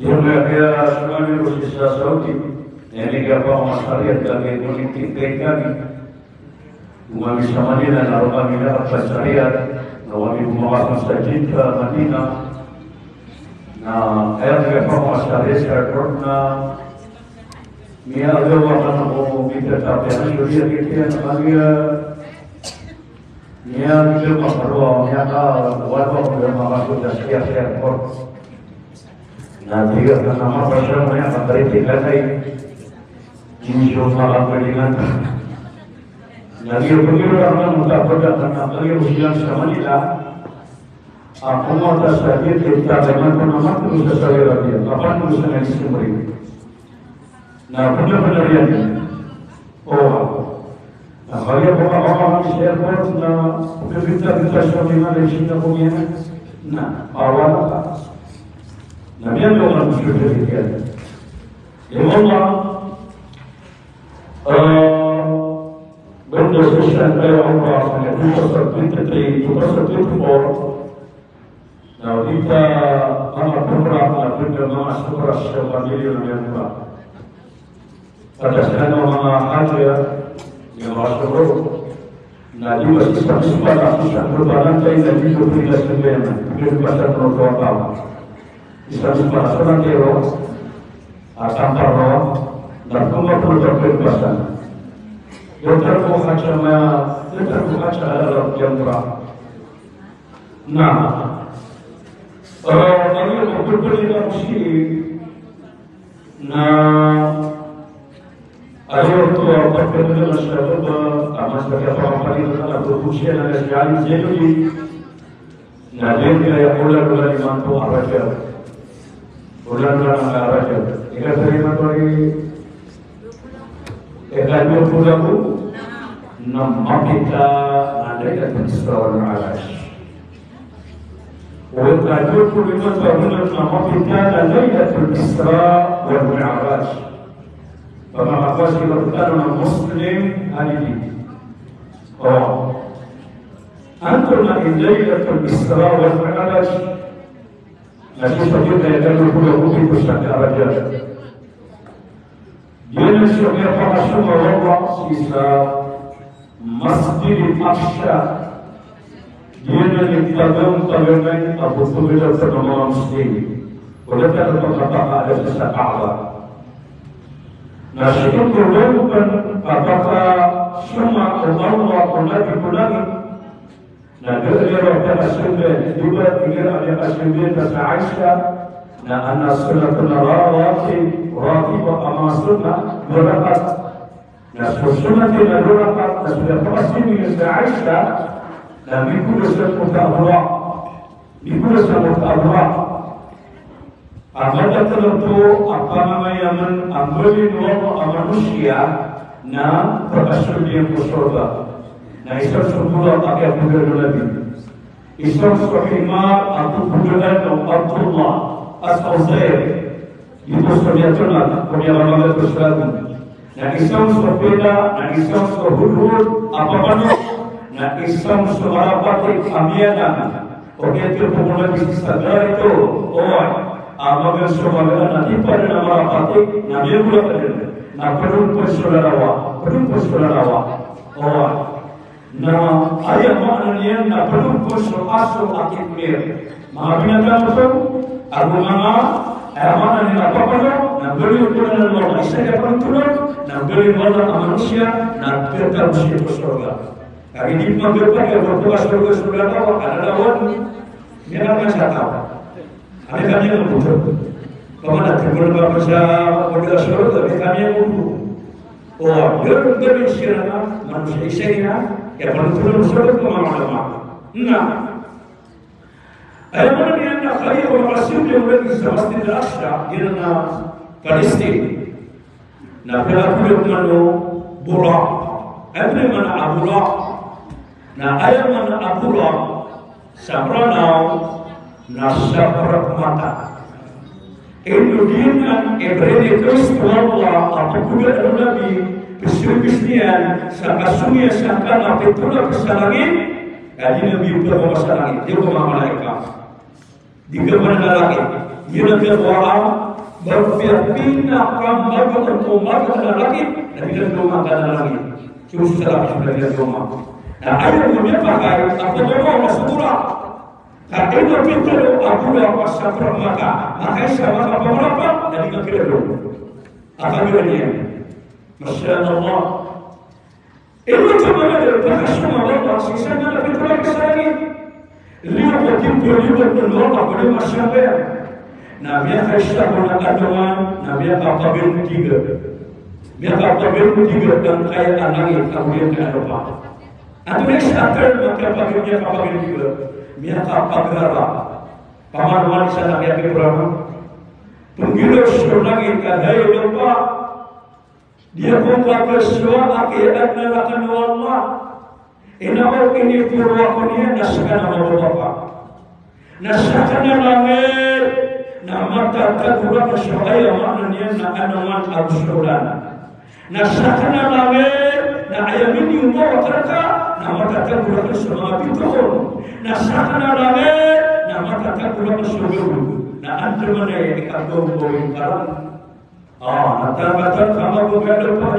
Yung kaya sumali ko sa Saudi, niliga pa ako masariat kami, kulitik kami. Kung sa Manila, naroon kami na pagsariat, na kami bumakasang sa Jeddah, Manila, na kaya niliga pa ako masariat sa airport na niya agawa ka na kung pinatapian, yun yung na kami niya video makaruha, niya ka, wala ko yung makasudas kaya sa airport. Nanti ka nama pasal banyak materi tinggal ay insyo makagalingan. Lagi begitu orang muda pada karena lagi usian sama nila. Aku mau tas lagi kita dengan nama terus saya lagi. Kapan terus lagi semuri. Nah benar-benar ya. Oh. Nah kalau bapak-bapak di airport na kita suami ada di sini punya. Nah awal apa? Nabi yang orang bersyukur demikian. Ya Allah, benda sosial dari Allah yang kita seperti for. Nah kita amat berharap benda masuk rasa familiar yang baik. Pada saat orang haji yang masuk, nah juga sifat-sifat yang berbalan dari Nabi Muhammad SAW. Kita baca terus Islam para kero tanpa roh dan kuma produk kebebasan. Yang terbuka adalah yang murah. Nah, kalau yang berbeda mesti, nah, ayo tu apa kerja masyarakat, amas bagi orang paling terkenal berusia dan sekali jadi, nah dia yang ular dimantu araja. Bulan-bulan raja. Jika terima dari ekadul pulaku, nama kita ada yang Isra Mi'raj. Ekadul pulaku nama kita ada yang Isra Mi'raj. Bagaimana sih berkata Muslim hari ini? Oh, antum yang Lailatul Isra wal Mi'raj. Nanti selanjutnya akan berpuluh-puluh pusat raja. Dia nasibnya para semua Allah sisa Masjid Aqsa. Dia nasibnya tabi'in Abu Tubidah bernama Muslim. Oleh kerana apakah ada sisa Ka'bah. Nasibnya berlakukan apakah semua Allah kunagi. Nah, dia waktu asyidah juga tinggal ada asyidah bahasa Aisyah. Nah, anak sunnah rawati wa sunnah berakat. Nah, sunnah tidak berakat. Nah, sudah pasti dengan Aisyah. Nah, minggu dosa mutabrak. Apabila tertentu apa namanya mengambil manusia, nah berasal dia ke surga. Nah, Islam semula tak ada budaya Nabi. Islam sahimah atau budaya Abdullah As-Uzair itu sebenarnya punya ramai bersatu. Nah, Islam berbeda. Nah, Islam berhudud apa-apa. Nah, Islam semarapatik amiana. Oke, itu pemula bisnis sadar itu. Oh, apabila semua nanti pada nama rapatik, Nabi yang pula pada. Nah, perlu saudarawa. Oh, nah, ayat maknanya nak perlu asal akibir. Maafkan betul. Aku mana? Mana ni apa pada? Nak beli untuk orang Islam yang perlu. Nak beli orang manusia. Nak kerja manusia ke surga. Hari ini mampirkan yang berpuas surga tahu adalah orang yang akan saya tahu. Ada kami yang betul. Kamu nak terima bersama surga. Ada kami yang betul. Oh, dia berisir manusia Islam. Ya betul betul pemahaman. Nah, ayat ini anda kaya orang Rasul yang berada di Masjid Al-Aqsa di Palestina. Nah, pelaku yang mana Burak, ayat mana Aburak. Nah, ayat mana Aburak, Sabranau, Nasabrak mata. Indonesia Ibrani Kristo Allah atau juga Nabi Bisnian sakasunya sangkan apa pula kesalangin kaji Nabi pula kesalangin dia pun malaikat di gambar lagi dia Nabi Allah berpindah kamar berkumar ke lagi dan tidak rumah ke lagi terus setelah sudah rumah. Nah, ayo punya pakai apa mau masukura. Kalau itu pintu aku dah pasang maka sama berapa dan tidak kira dulu. Akan dia. Masya Allah. Ini cuma ada semua orang sisa ada pintu lagi lagi. Lihat pintu berdoa pada masyarakat. Nabi Aisyah mengatakan Nabi apa bin tiga. Dia kata bin tiga dan kaya anaknya kemudian ke Eropa. Atau Aisyah maka paginya apa bin tiga. Dia kata gara. Paman wanita Nabi Ibrahim. Penggila sunagi kadai lupa. Dia buka kesuat akibat nalakan Allah. Inaw ini purwakunia nasakan nama Bapak. Nasakan langit. Nama tata gura kesuaya maknanya na anaman al-sulan. Nasakan langit. Na ayam ini umur terka. Nama tata gura kesuaya bituhun. Nasakan langit. Nama tata gura kesuaya. Na anjumana yang dikagum bawin karang. Nata-nata kama bukan lupa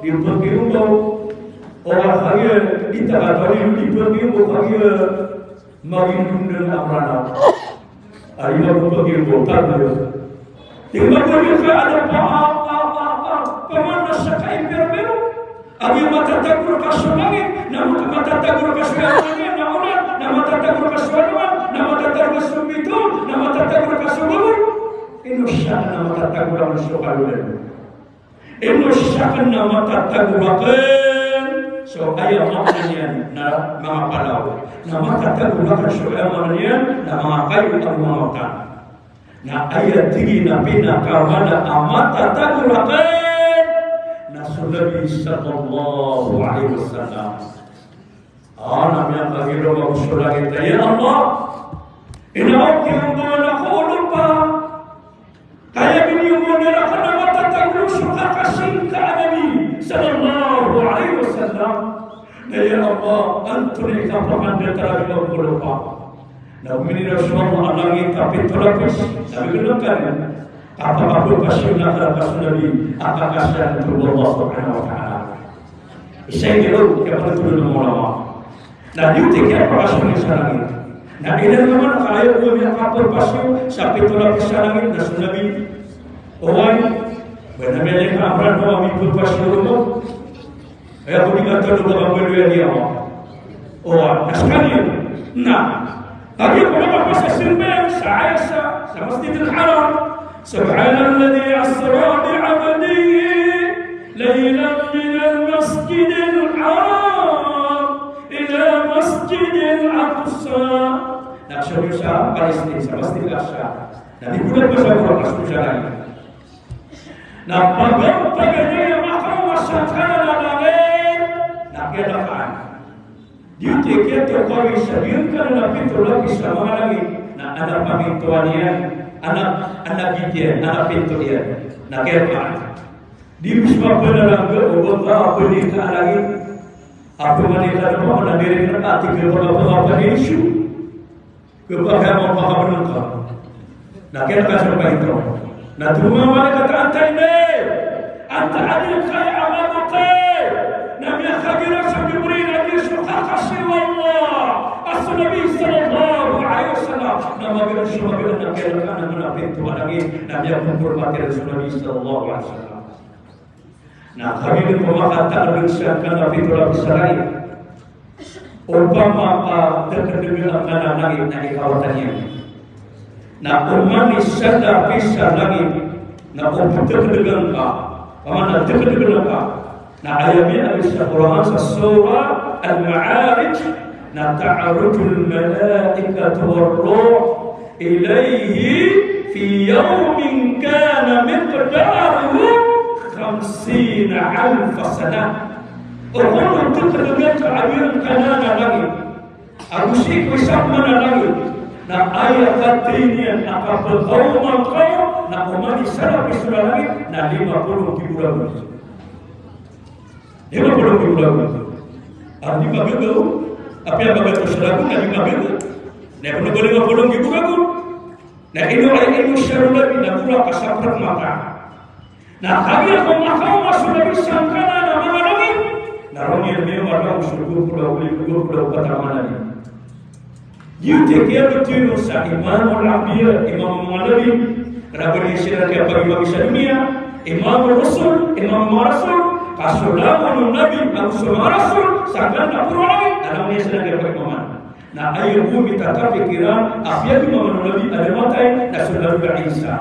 dipergiumbo. Orang kaya kita kata dipergiumbo kaya magindung dengan amrana. Ayah dipergiumbo tak dia. Tinggal berjumpa ada pemana sakai berbeda. Ayah mata takur kasunangin, nama mata takur kasuangan, nama takur kasuangan, nama takur kasubitun, nama takur kasubur. Indonesia nama tata guna bersokaluan. Indonesia nama tata gunakan so ayam maknanya na mga palaw. Nama tata gunakan so ayam maknanya na mga kayu ang mga makan. Na ayat tinggi na pinakawana amat tata gunakan na Nabi sallallahu alaihi wasallam. Namanya kahiro magsulang kita ya Allah. Inaok yung mga nakulumpa. Kaya biniyong nila ka na matatagulong suka kasing ka Nabi sallallahu alaihi wasallam. Na ya Allah, antuni ka pamandetara ng kulupa. Na umini Rasulullah alangin kapitulapis. Sabi ko lang kapag pasyon na kalakas Nabi, akakasyan ng Allah subhanahu wa ta'ala. Isa'y gano'n, kaya patuloy ng ulama. Na diutik kaya pakasyon sa langit. Na ilan naman kaya ko yung kapagpasyo sa pitulapis sa langit na sunabi. Owan, benamnya ka amran mo ang ipagpasyo mo. Kaya kung ikatalo ka magwelwe niya mo. Owan, naskali na. Kaya ko naman sa sirbel sa Aisha, sa Masjid al-Haram. Subhanalladhi asra bi'abadihi laylan min al-Masjid al-Haram ila Masjid al-Aqsa. Naksyon sa Palestina, sa Masjid al-Aqsa. Nalibulan ko sa Quran, naksyon lagi. Na pagpagani ang makawasatan na langit, nakialakaan. Dito kaya kami sabihin ka na napitulapis sa mga langit na anak pamintuan yan, anak gitian, anak pintu yan, nakialakaan. Di bisma pa na lang ko, o ba ako ni ka langit, ako manila naman, nadirin na ating kapag-kapag isu. Kapag mo pakabunan ka, nakialakaan sa pahinto. Natuma mereka kata ini, anta adil kaya amadukai, Nabi Khadir Jibril Nabi suka kasih Allah, asal Nabi sallallahu alaihi wasallam, nama beliau semua beliau Nabi anak Nabi Tuhan lagi, Nabi yang menghormati Rasul Nabi sallallahu alaihi wasallam. Nah kami ini memakan mensiapkan Nabi Tuhan Israel, umpama terkenal anak Nabi kawatannya. Na umani sada bisa lagi na umpita kedegan ka pamana kedegan ka na ayami Aisyah Quran sa surah Al-Ma'arij na ta'arujul malaikatu war-ruh ilayhi fi yawmin kana miqdaruhu 50,000 sana. Orang kedegan ka ayun kanana lagi agusi ko sabana lagi. Na ayat katanya akan berkauman kau na umani sana pisura lagi na 50 bulan. 50 bulan. Arti bagau. Apa yang bagau selaku na 50. Na pun boleh 50 bulan. Nah inu ay inu syarulabi na mula kasaprat mata. Nah kami ako masuk Nabi sangkana na mga nabi. Naroon yan may mga usulgo pulau patamana ni. You take care of you sa Imam al-Anbiya, Imam al-Nabi, Rabbani sila kaya pag-ibag sa dunia, Imam al-Rasul, Imam al-Rasul, kasulaman ng Nabi, ang Rasul, sangkan na puro nabi, alam niya sila kaya pag-imaman. Na ayaw mo mitata pikiran, afya Imam al-Nabi alamatay na sulabi ka Isa.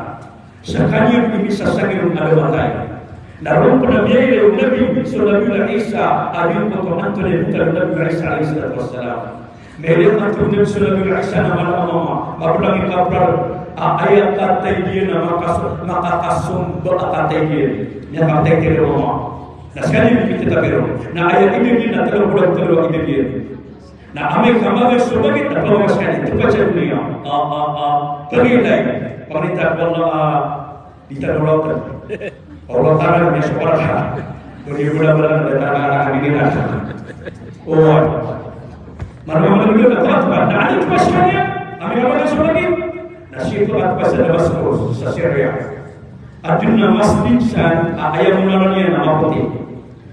Sa kanyang imisasagin ng alamatay. Naroon pa na biyay yung Nabi, sulabi ka Isa, ayon po ito ang tulibutan ng Nabi Isa alayhi salatu wassalam. Meron ang tulibutan sulabi ka Isa na malamama, mabulang ikapral, ayat katay dia na makakasumba katay dia. Niya katay dia mama. Na sekali kita pero, na ayat ini dia na terlalu ini dia. Na ame kamaga subagi na bawas sekali itu baca dunia. Pergi lagi. Pemerintah Allah ditolakkan. Allah Taala yang sekolah. Mudah-mudahan ada tangan ini nak. Oh. Mana-mana juga dapat. Nah, ada pasnya. Ame kamaga subagi. Nasib at pasal masuk sasiria. Aduna masjid san ayam mulalanya nama putih.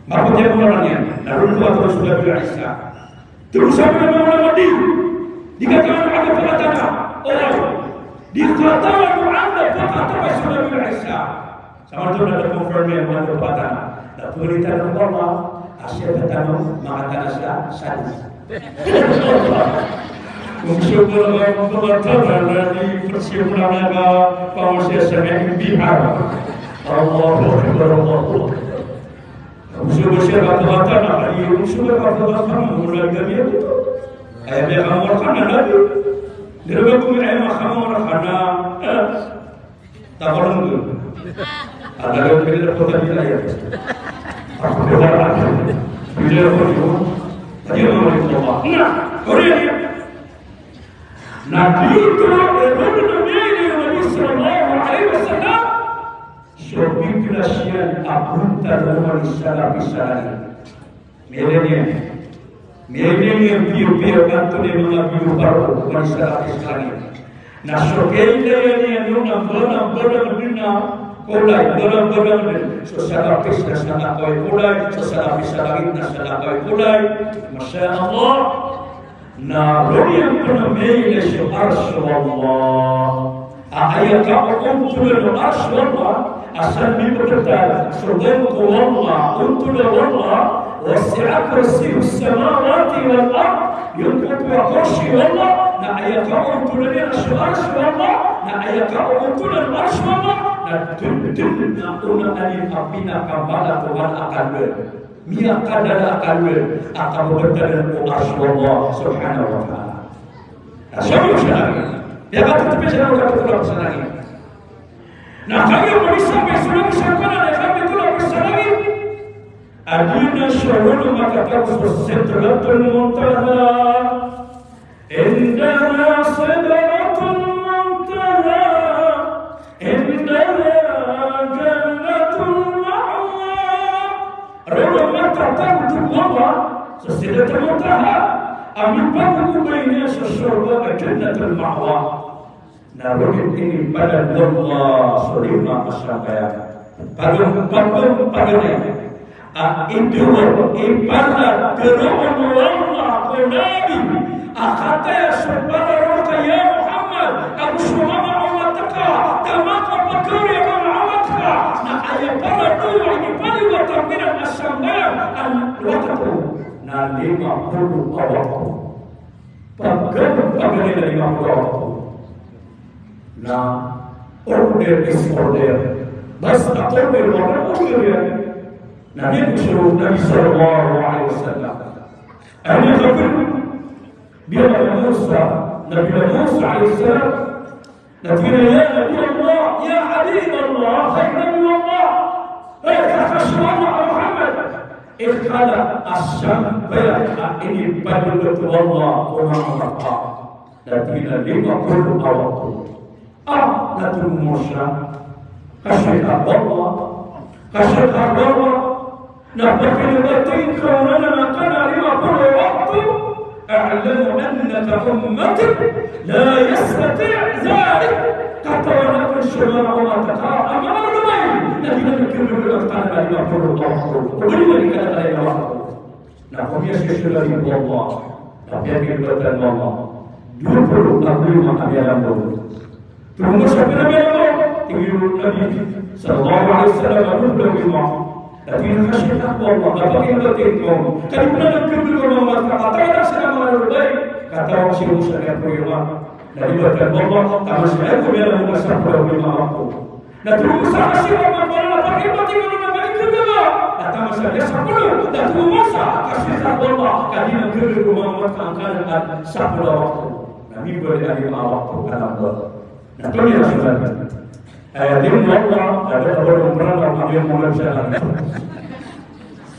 Maputi mulalanya. Narun tua terus sudah berisa. Terus sampai mana mandi? Dikatakan ada perkataan. Oh, dikatakan ada perkataan sudah berisa. Sama tu ada confirm yang mana perkataan. Dan perintah Allah asyik bertanam mengatakan sadis. Syukur Allah dari persiapan naga pawasya semen bihar. Allahu Akbar Allahu. Syukur kata-kata nak hari syukur kata-kata mulai kami itu. Ayat yang kamu kan ada. Dirba kami ayat kamu kana. Tak perlu tu. Ada yang bila kota bila ya. Aku berharap bila kau tadi orang itu apa? Nah, Korea. Nabi itu Nabi sallallahu alaihi wasallam syukur kelasian abuntar Umar sallallahu Milenia biar kantor dia mengambil baru Umar sallallahu alaihi. Nah syukur dia ni nuna benar bina kolai benar sesama pesta sana kau kolai sesama pesta lagi sana kau kolai. Masya Allah. Na yang pernah melihat arsy Allah. Ayat kamu untuk arsy Allah asal berkata surga Allah untuk Allah wasi'at kursiyyus samawati wal ard yunqut wa arsy Allah. Na ayat kamu untuk arsy Allah. Na ayat kamu untuk arsy Allah. Na tundun na alif abina kambala Tuhan akan Mia kadala akan bertemu Allah Subhanahu wa taala. Siapa yang dia kata tapi saya tidak betul lagi. Nah, kami sampai sudah disangkana dan kami telah bersalagi. Adina syurul maka terus sidratul muntaha. Indana sidratul muntaha. Indana jannatul Tertentu Allah sesudah termuntaha amin baku bainnya sesurga jannatul ma'wa. Naruhin ini pada Allah surima asyakaya paganya itu ibarat terun Allah kunabi akhataya subhanahu ya Muhammad aku semua Allah teka tamaka pakuri Allah na ayat pada dua ini pada tampilan asambayan waktu na 50 waktu pagani na 50 waktu na order disorder basta order order na dia disuruh Nabi sallallahu alaihi wasallam ayat zakir dia Musa Nabi Musa alaihi salam Nabi ya Nabi Allah ya Habib Allah khair Nabi Allah Muhammad ikhala as-sambayat ini pada Allah Muhammad Nabi 50 waktu Nabi Musa kasih Allah nah berkaitan kaunana kana 50 waktu أعلم أنك أمتك لا يستطيع ذلك semua Allah Taala amal ramai. Nabi berkata tanda 50 tahun. Bagaimana dikatakan Allah? Nah, kami sesudah itu Allah. Tapi yang dikatakan Allah. 20 tahun yang lalu. Terus apa namanya? Tinggal Nabi sallallahu alaihi wasallam berdoa. Tapi khasyatul Allah, apa yang bertingkong? Kalau pernah berdoa Muhammad kata ada selama baik, kata orang Musa yang berdoa. Dari berkat Allah, kami saya kebenaran masa berdoa aku. Nah terus kasih orang mana pakai mati mana bagi berdoa. Kata masa dia sepuluh, dan terus masa kasih Allah, kami nak berdoa Muhammad angkat sepuluh waktu. Nabi berdoa waktu kata Allah. Nah itu yang sebenarnya. Dia Allah ada orang berang dia mulai jalan.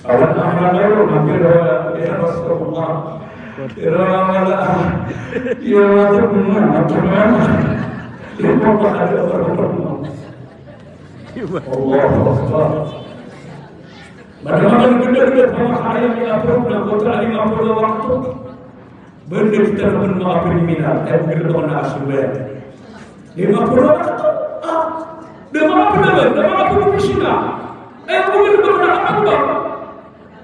Awan amal lalu nabi doa ya Rasulullah. Irawalah ya Rasulullah. Ya Allah ada orang. Allah Akbar. Bagaimana benar-benar pemakaian yang program kota 50 waktu. Benda kita benar kriminal dan berdoa asubah. 50 waktu. Dengan apa nama? Dengan apa bersila? Mungkin berdoa apa?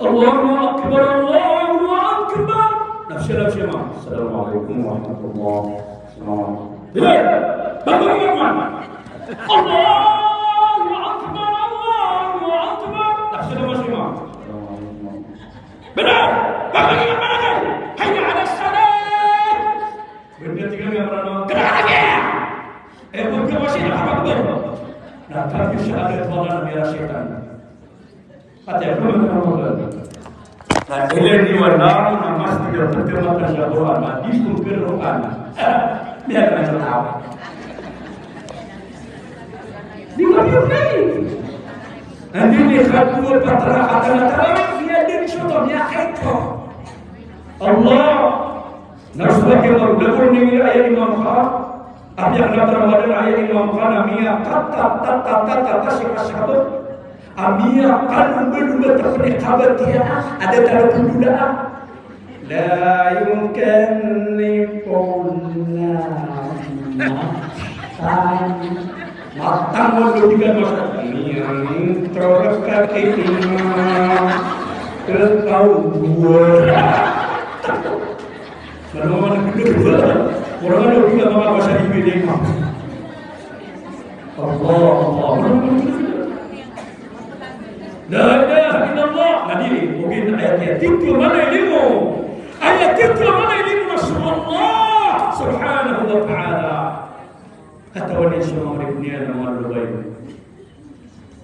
Allahu Akbar, Allahu Akbar. Nafsi. Assalamualaikum warahmatullahi wabarakatuh. Bagaimana? Allahu Akbar, Allahu Akbar. Nafsi. Benar. Bagaimana? Hayya 'alas salat. Benar tinggal yang berdoa. Kenapa? Mungkin masih apa betul? Nah, tapi syahadat wala nabi syaitan. Ada apa? Nah, ini warna nama tidak terjemah Al-Quran, di Al-Quran. Biar kita tahu. Di mana ini? Nanti ni khatu patra kata-kata dia dari contohnya itu. Allah nasbah Allah belum ni ayat Imam Khalid. Apa yang dalam ayat Imam Khanamiyah kata siapa Amiyah kan belum terpilih kabar dia ada dalam pendudaan la yukannifunna matang mendudukan masyarakat yang terkaki ketahuan mana kedua orang ada juga mama bahasa Inggris ni. Allah. La ilaha illallah. Nabi mungkin ayat itu mana ilmu? Ayat itu mana ilmu Rasulullah Subhanahu wa taala. Kata wali semua dunia nama Allah.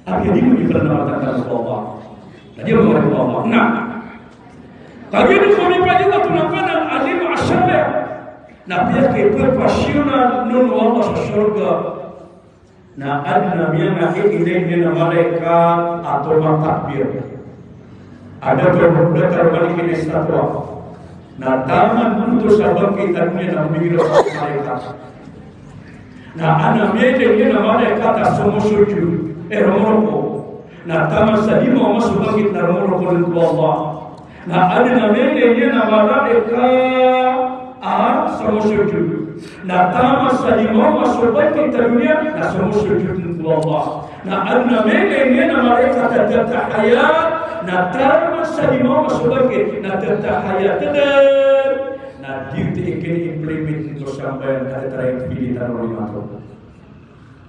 Apa yang diperintahkan Allah? Tadi Allah. Nah. Tadi kami pada waktu nampak alim asyabah. Na pia kepasiona nunu Allah surga. Na adna mianga ini na malaikat atau takbir. Ada berbeda terbalik ini satwa. Na taman untuk sabab kita ni na miro malaikat. Na ana mede ni na malaikat semua sujud. Romoko. Na taman sadima masuk kita romoko dengan Allah. Na adna mede ni na malaikat semua sujud. Nah, tamas sadimah masuk kita dunia, nah semua sujud untuk Allah. Nah, anna ini nama mereka tertahayat. Nah, tamas sadimah masuk kita, nah tertahayat tenar. Nah, dia ingin implement untuk sampai ada terakhir pilihan oleh makhluk.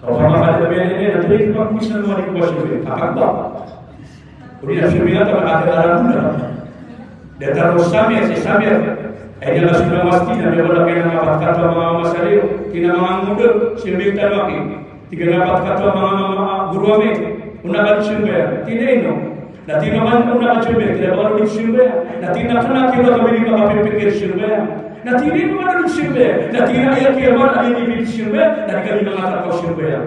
Kalau ada ini, nanti kita bisa mari kuasa apa tak? Kemudian sebenarnya ada arah muda. Dia taruh samir. Ini adalah sudah pasti dan dia berlaku yang dapat kata mama salio, kina mama muda, simbil tanwaki, tiga dapat kata mama guru ame, unakan simbil, tidak ino, nanti mama unakan simbil, tidak baru di simbil, nanti nak kena kita kami di bawah pikir simbil, nanti ini mana di simbil, nanti ayat kiamat ada di simbil, nanti kami mengatakan kau simbil,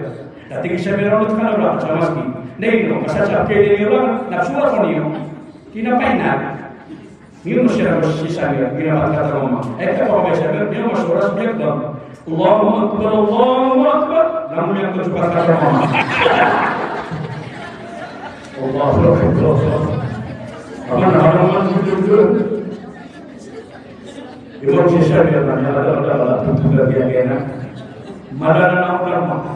nanti kita berlalu kan orang sama sekali, ino, masa capek ini orang nak suara kau ino, kina painan. Ini masyarakat sisanya, ini apa kata Roma. Kalau masyarakat dia masyarakat sebelum Allahu Akbar, namun yang keempat kata Roma. Allahu Akbar. Apa nama jujur? Imam sisanya ada tujuh dia enak. Mana nama?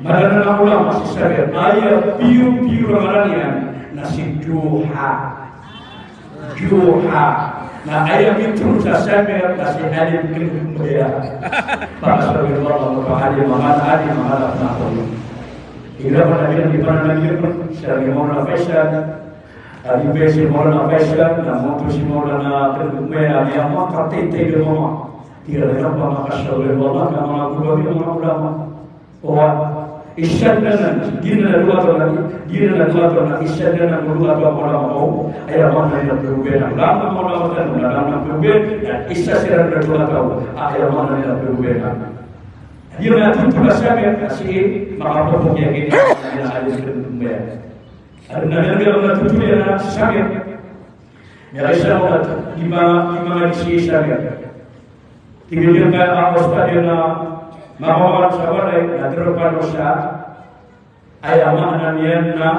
Madana ulama masih sabar. Ayat piu Ramadanian nasi duha. Nah ayat itu saya nasi hadir kemudian. Pak Astagfirullah, Pak Hadir Muhammad Nabi. Ila mana di mana lagi pun saya mau Faisal. Adi besi Maulana Faisal, na moto si Maulana Terbuka yang mak kate ke mama. Tidak ada apa maka Astagfirullah kama aku bagi ulama. Isyadana dina dua tahun isyadana dua tahun mau ayat mana yang berbeda lama mau dan dalam berbeda isyadana dua tahun ayat mana yang berbeda dia nanti tugas saya kasih maka pokok yang ini yang ada berbeda ada nabi Allah tujuh yang saya ya Aisyah lima di saya tiga dia kan Australia Mahawan sahabat na terdepan dosa ayat makna niana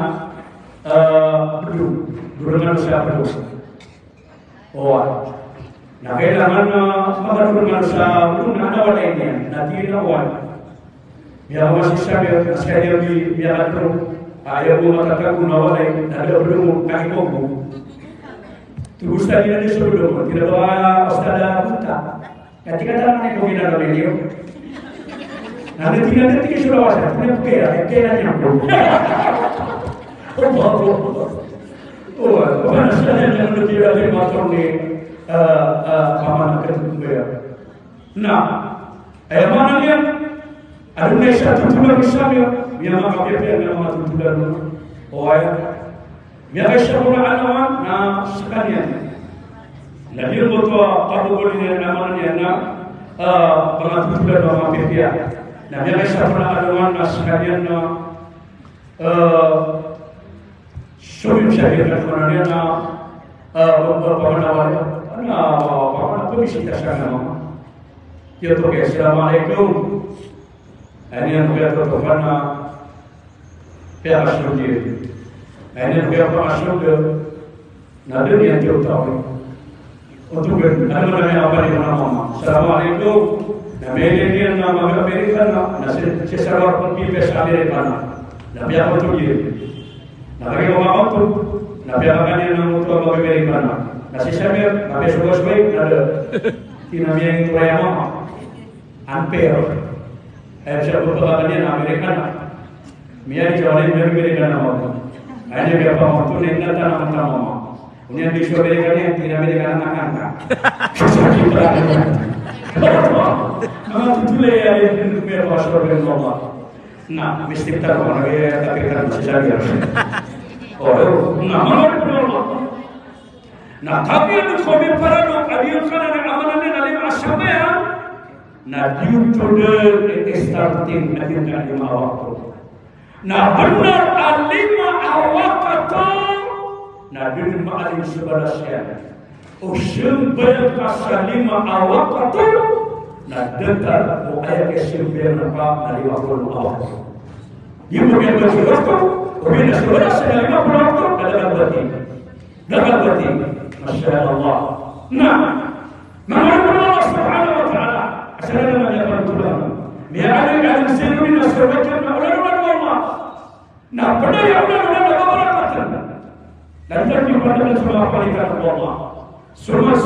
dengan dosa berdosa. Nah kailangan magkaroon ng dosa kung nanawa niya nanti nawan. Biar masih sabi sekali biar terus ayat mengatakan nawa ada belum kaki komu. Terus tadi ada sebelum tidak bawa ostada buta. Ketika tangan itu kita beliau. Nanti tiga Sulawesi, punya kera nyambung. Mana saja yang lebih dari motor ni, paman akan kera. Nah, mana dia? Ada satu tulang Islam yang makan yang makan tulang. Yang Islam anak na sekalian. Nabi Muhammad kalau boleh namanya pengatur tulang makan dia. Nah, biar saya pernah ada sekalian suami saya kan sebenarnya apa bisa kasih dia tu Assalamualaikum ini yang kita tu karena pihak asli ini pihak asli nanti yang dia tahu untuk apa di mana Assalamualaikum. Amerika nama Amerika nasi seservar pergi pesa Amerika nabi apa tu dia nabi apa tu nabi apa kan yang nama tu Amerika nasi semer nabi sebaik ada di nabi yang itu yang mama ampere saya berapa kali Amerika Mia di Jawa ini Amerika nama hanya berapa waktu nengat nama mama punya di Amerika yang tidak Amerika anak-anak Nama tujuh ya yang dunia pastor dengan Allah. Nah, mesti kita orang ya tapi kita bisa jadi. Nama Allah. Nah, tapi yang kami para orang ada kan ada amalan yang ada asama ya. Nah, diutuh starting ada yang lima waktu. Nah, benar alima awakatu. Nah, dia maalim sebalasnya. Usul banyak kasalima awakatu. Nah, dengar ayat kesimpulan apa dari waktu awal. Dia bukan bersyukur, bukan sebenarnya lima waktu dalam berarti, masya Allah. Nah, Allah Subhanahu Wa Taala. Assalamualaikum warahmatullahi wabarakatuh. Biar sini nasabkan Allah. Nah, pada yang Allah dan jadi pada semua palikan Allah. Semua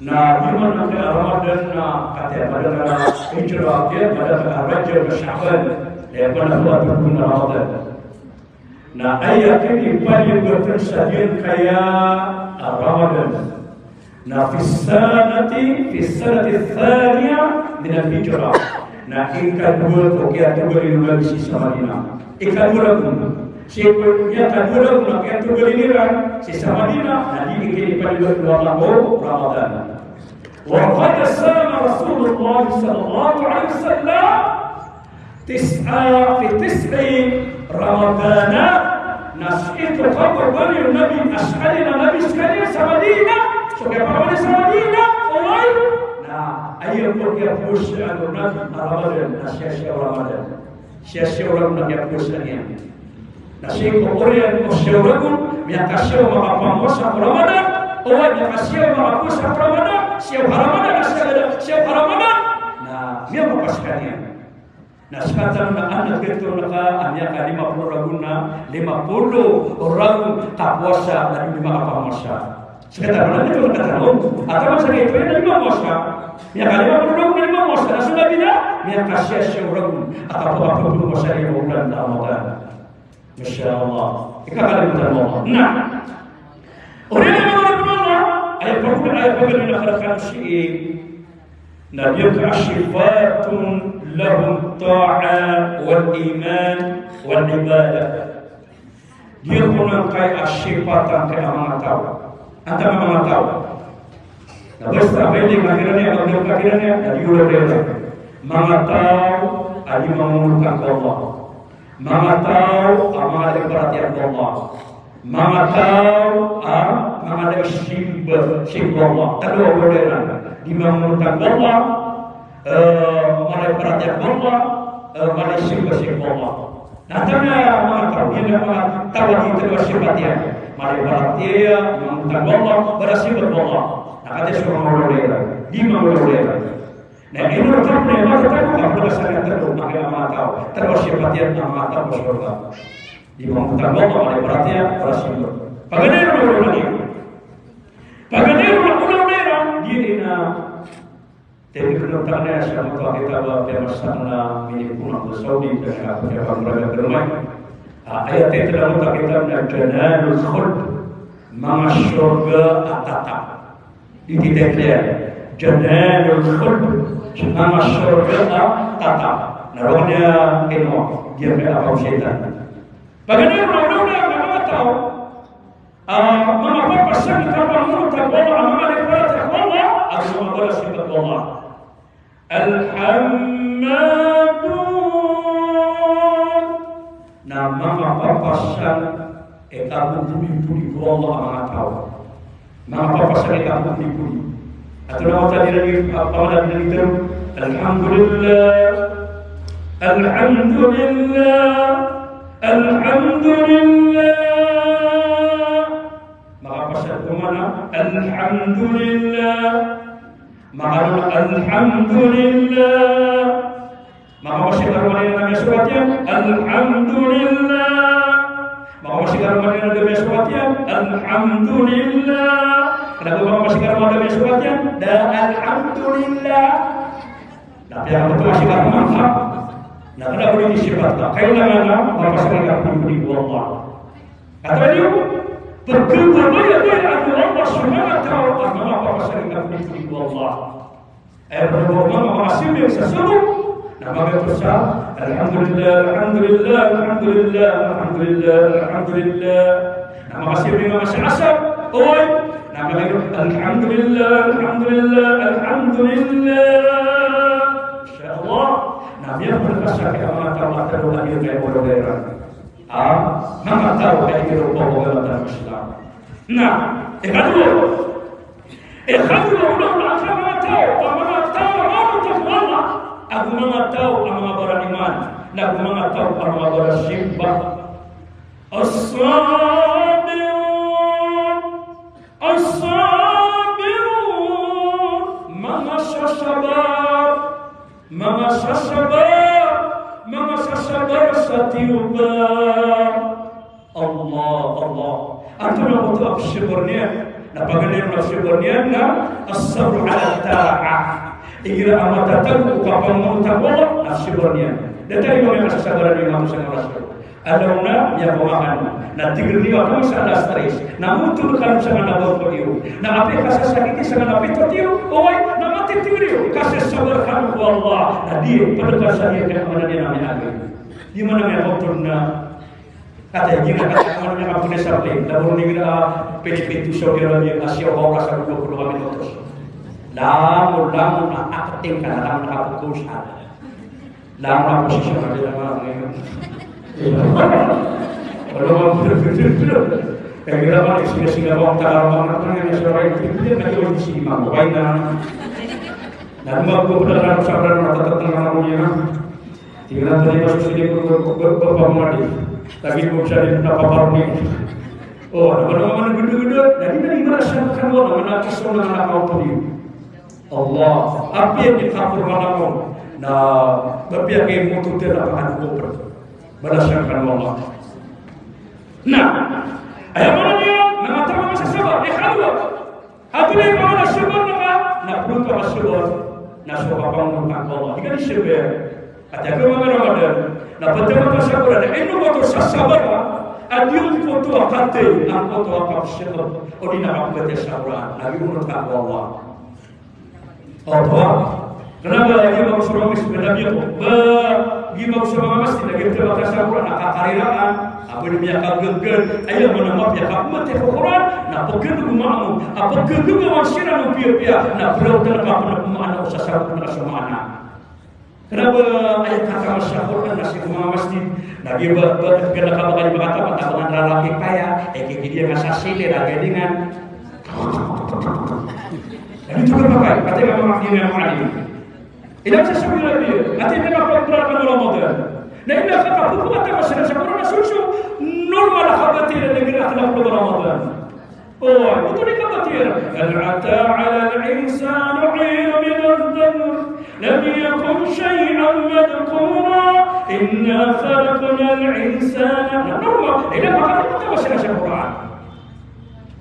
Nah, gimana ke Ramadan kata pada hijrah dia pada Rajab Sya'ban pada bulan Ramadan. Nah, ayat ini paling berkesan kayak Ramadan. Nah, fi sanati tsaniyah min al-hijrah. Nah, ikan dua tokiat dua di sisa Madinah. Ikan dua Siapa kadang nak yang tergeliran sisa Madinah nanti ini pada dua Ramadan. Wa qad sama Rasulullah sallallahu alaihi wasallam tis'i Ramadan nasitu qabr bani Nabi as'alina Nabi sekalian sama Madinah supaya para sama Madinah oleh nah ayat yang push Nabi Ramadan sia-sia Ramadan sia-sia orang yang pushnya nasi kokoran kosyawakun miakasyaw makapamosa Ramadan owa miakasyaw makapusa Ramadan siyaw Ramadan siyaw Ramadan nah dia mapaskannya Nah sekarang anak itu naka hanya 50 raguna 50 orang kapuasa dan 5 kapamasa. Sekarang itu kata atau masa itu ada 5 masa. Ya kali 50 orang 5 masa. Nah sudah bila ya kasih seorang atau 40 masa di bulan Ramadan. Masya Allah. Kita kali bulan Allah. Nah orang yang mengatakan Allah ayat perbedaan akan syi'in. Nabi kasyifatun lahum ta'a wal iman wal ibadah. Dia menangkai asyifatan ke amanataw. Anta amanataw. Nah, basta pwede makiranya ang makiranya na diulo-ulo. Mangataw ay mamulukan ko Allah. Mangataw ang mga perhatian ko Allah. Mangataw ang mga simba Allah. Talo-ulo di mamulukan ko Allah. Malay perhatian Allah, malay simba-simba Allah. Natanya mga tao, yun ang mga tawag dito ng simpatiyan. Malay perhatian, mamulukan Allah, malay simba Allah. Nakatay sa mga ululera, di mga ululera. Na inurutap na yung mga tao, kapag sa mga tao, mga tao, tawag simpatiyan ng mga tao sa surga. Di mamulukan Allah, malay perhatian, malay simba. Pagandang mga ululera. Pagandang mga ululera, yun na tapi kenyataan saya mahu kita bersama milik pulang ke Saudi dan kita berada bermain. Ayat itu dalam kita menjadikan khuld, masyurga atata. Dideklar janganul khuld, masyurga atata. Naronya ino dia berapa syaitan. Bagaimana orang yang tahu? Mengapa pasal kita menurut Allah amal ibadat Allah atau menurut sifat Allah? Al-Hammadun. Nama apa pasal etabu puli-puli Allah amat tahu. Nama apa pasal etabu puli-puli. Atau nama tadi lagi apa lagi itu? Alhamdulillah, Alhamdulillah, Alhamdulillah. Maka pasal kemana? Alhamdulillah. Maka Alhamdulillah. Maka masih karuman yang namanya suratnya Alhamdulillah. Maka masih karuman yang namanya suratnya Alhamdulillah. Kenapa maka masih karuman yang namanya suratnya dan Alhamdulillah. Tapi yang betul masih karuman hak. Nah kenapa boleh disifatkan? Kailangan Bapak sekalian pribadi Allah. Kata dia berbanyak Allah Subhanahu wa taala Bapak sekalian pribadi Allah. Berdoa mengasih yang sesuatu. Nama besar. Alhamdulillah, Alhamdulillah, Alhamdulillah, Alhamdulillah, Alhamdulillah. Nama kasih yang masih asal. Oi. Nama itu Alhamdulillah, Alhamdulillah, Alhamdulillah. Insyaallah. Nama yang berkasih kepada Allah Taala yang kayak modern. Nama tahu kayak gitu bahwa dalam Islam. Nah, kedua. Kedua ulama tahu aku mengatakan ang mga baraniman na aku mengatakan ang mga barasimba. As-sabirun, as-sabirun, mga sasabar, mga sasabar, mga sasabar sa tiuba. Allah, Allah. Ang tunang ito absibornya, napagaling absibornya na as-sabru ala ta'ah. Ira amat datang ukapang mengutang nasibornya. Datang yang sasabaran yang manusia rasul. Ada orang yang mengaman. Nah tigri apa masalah stres. Namun tu kalau sangat nabur kau. Nah apa kasih sakit sangat nabur kau. Oi, nama tigri kasih sabar kamu Allah. Nah dia pada kasih yang mana dia namanya lagi. Di mana yang waktunya kata jika kata mana yang aku nesapin. Namun ni kita PDP tu saudara dia Asia orang rasa 22 minit terus. Lamun akating ka lamun kaputusan. Lamun posisyon ka dila mga Kalau betul-betul kira apa singa-singa bawang takarang yang suara itu dia lagi di sini mah baiknya. Nah, mau benar sabaran mata tengah namanya. Tinggal tadi masuk sini bapak mandi. Lagi mau cari apa baru nih. Oh, nama-nama gede-gede. Jadi dari mana kamu nama kisah nama kau tadi. Allah, apa yang dikabur malam na berpihak ke mutu terlalu kuper berdasarkan Allah. Nah, ayat mana dia? Nama terang masa sabar. Ikhlas. Hati ni mana sabar nak? Nak beruntung sabar. Nak sabar bangun Allah. Jika disabar, ada kemana Ramadan. Nak betul sabar. Ini betul sabar. Adiun foto akate, ang foto akap sabar. Odi nak apa betul sabar. Nabi menurut Allah. Allah. Kenapa lagi bang surah Nabi itu? Bagi bang surah mesti lagi betul betul sabar. Nak kariraan. Apa demi akal genggen, ayah menampak ya kamu mati Quran, nak pegang rumahmu, apa pegang masyarakat pia-pia, nak berlaku dalam apa mana usaha sahabat nak semana. Kenapa ayat kata masyarakat nasi rumah masjid, lagi berkena kamu kali berkata pada dengan lelaki kaya, kayak dia ngasah sile lagi dengan. Dan itu berpakai, katanya memang dia memang alim. Ini saya sebut lagi, nanti memang peraturan Ramadan. Nah ini akan aku buat apa sih? Saya pernah susu normal khabatir dengan akhlak Ramadan. Oh, itu ni khabatir. Al-ata 'ala al-insan 'in min ad-damr lam yakun shay'an madhkura inna khalaqna al-insana normal. Ini makanya kita baca Quran.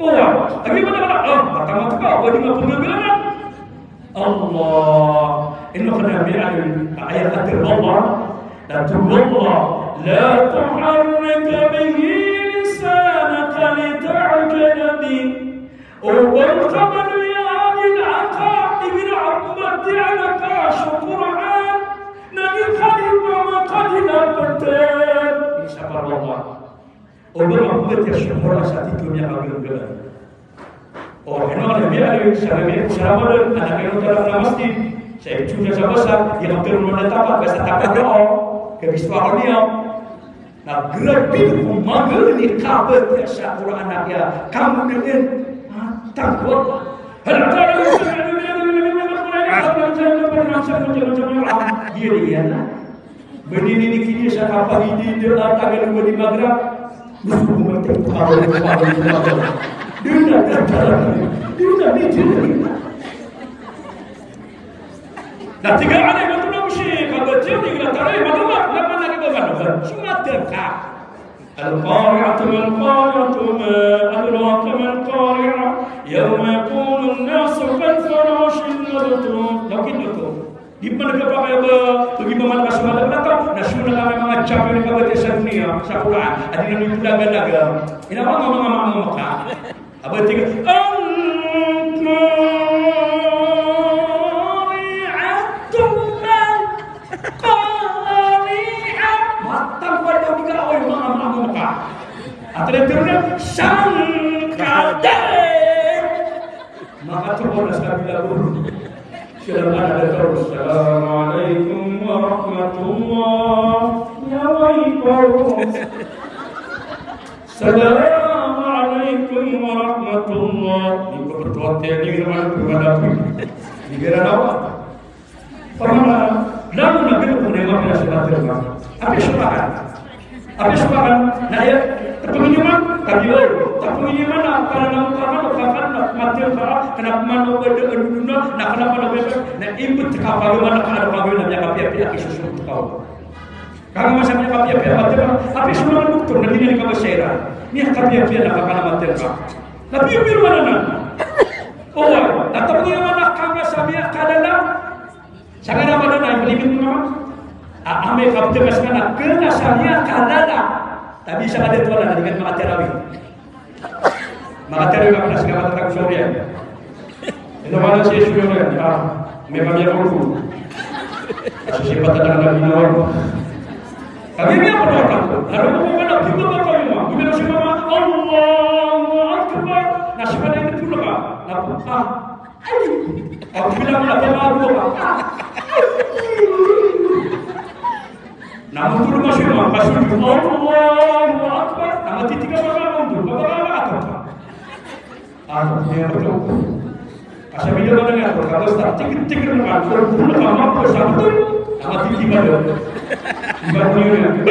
Oh, bagaimana kalau mata-mata apa dengan pengegalan? Allah, ini kena biar ayat Allah. لا تحرك به لسانك لتعجل به والقمر يهدي العقائب العقبة على شكران نبي خليل وقد لابتان شكر الله وبالعقبة الشكر ساتيكم يا حبيب orang Nabi Shallallahu anak yang dalam masjid saya juga sebesar yang turun menetapkan bahasa takkan doa kebiswahan dia nak gerak mangga ni kabar biasa Quran dia kamu dengan takwa dia lah berdiri ni kini saya apa ini dia tangan dua di maghrib musuh mentek kalau dia nak nah tiga ada yang tu mesti kalau dia tinggal tarik maklum lepas lagi bermaklum cuma terkah al-qari'atu mal-qari'atu ma adraka mal-qari'ah yawma yakunu an-nasu kal-farashil mabthun yakin itu di mana ke pakai pergi memandang sebelah belakang nasional memang acap ini kabar dunia sakuran ada yang didaga-daga ini apa ngomong-ngomong Mekah apa tiga Atletnya sangkade maka terus bila guru silakan ada terus assalamualaikum warahmatullahi wabarakatuh assalamualaikum warahmatullahi ini berdoa tiada ni mana kepada di kira apa pernah lalu nabi menengok pada sebatas apa sebahan nah ya terpengiman karena mati kenapa mana berdua nak kenapa nak bebas nak input kau bagaimana ada bagaimana yang apa susu kau kalau macamnya apa tapi semua doktor nanti ni kau bersera ni apa nak kana mati kau tapi biar mana oh atau bagaimana kau samia kadang sangat apa nak beliin nama ame kau teruskan kena samia kadang tapi bisa ada tuan dengan makan terawih. Makan terawih apa nasi makan tak sore. Itu mana sih sore? Memang dia mahu. Asyik pada dalam minum. Kami ni apa doa? Lalu mana kita berdoa lima. Kita nasi makan Allahu Akbar. Nasi makan itu pun apa? Apa? Aku bilang apa baru apa? Namun tu masih masuk Allahu Akbar. Nama tiga orang tu, bagaimana atau? Dia betul. Asal bila mana ni? Kalau start tikir dengan pun nama apa satu? Nama tiga orang. Baru ni.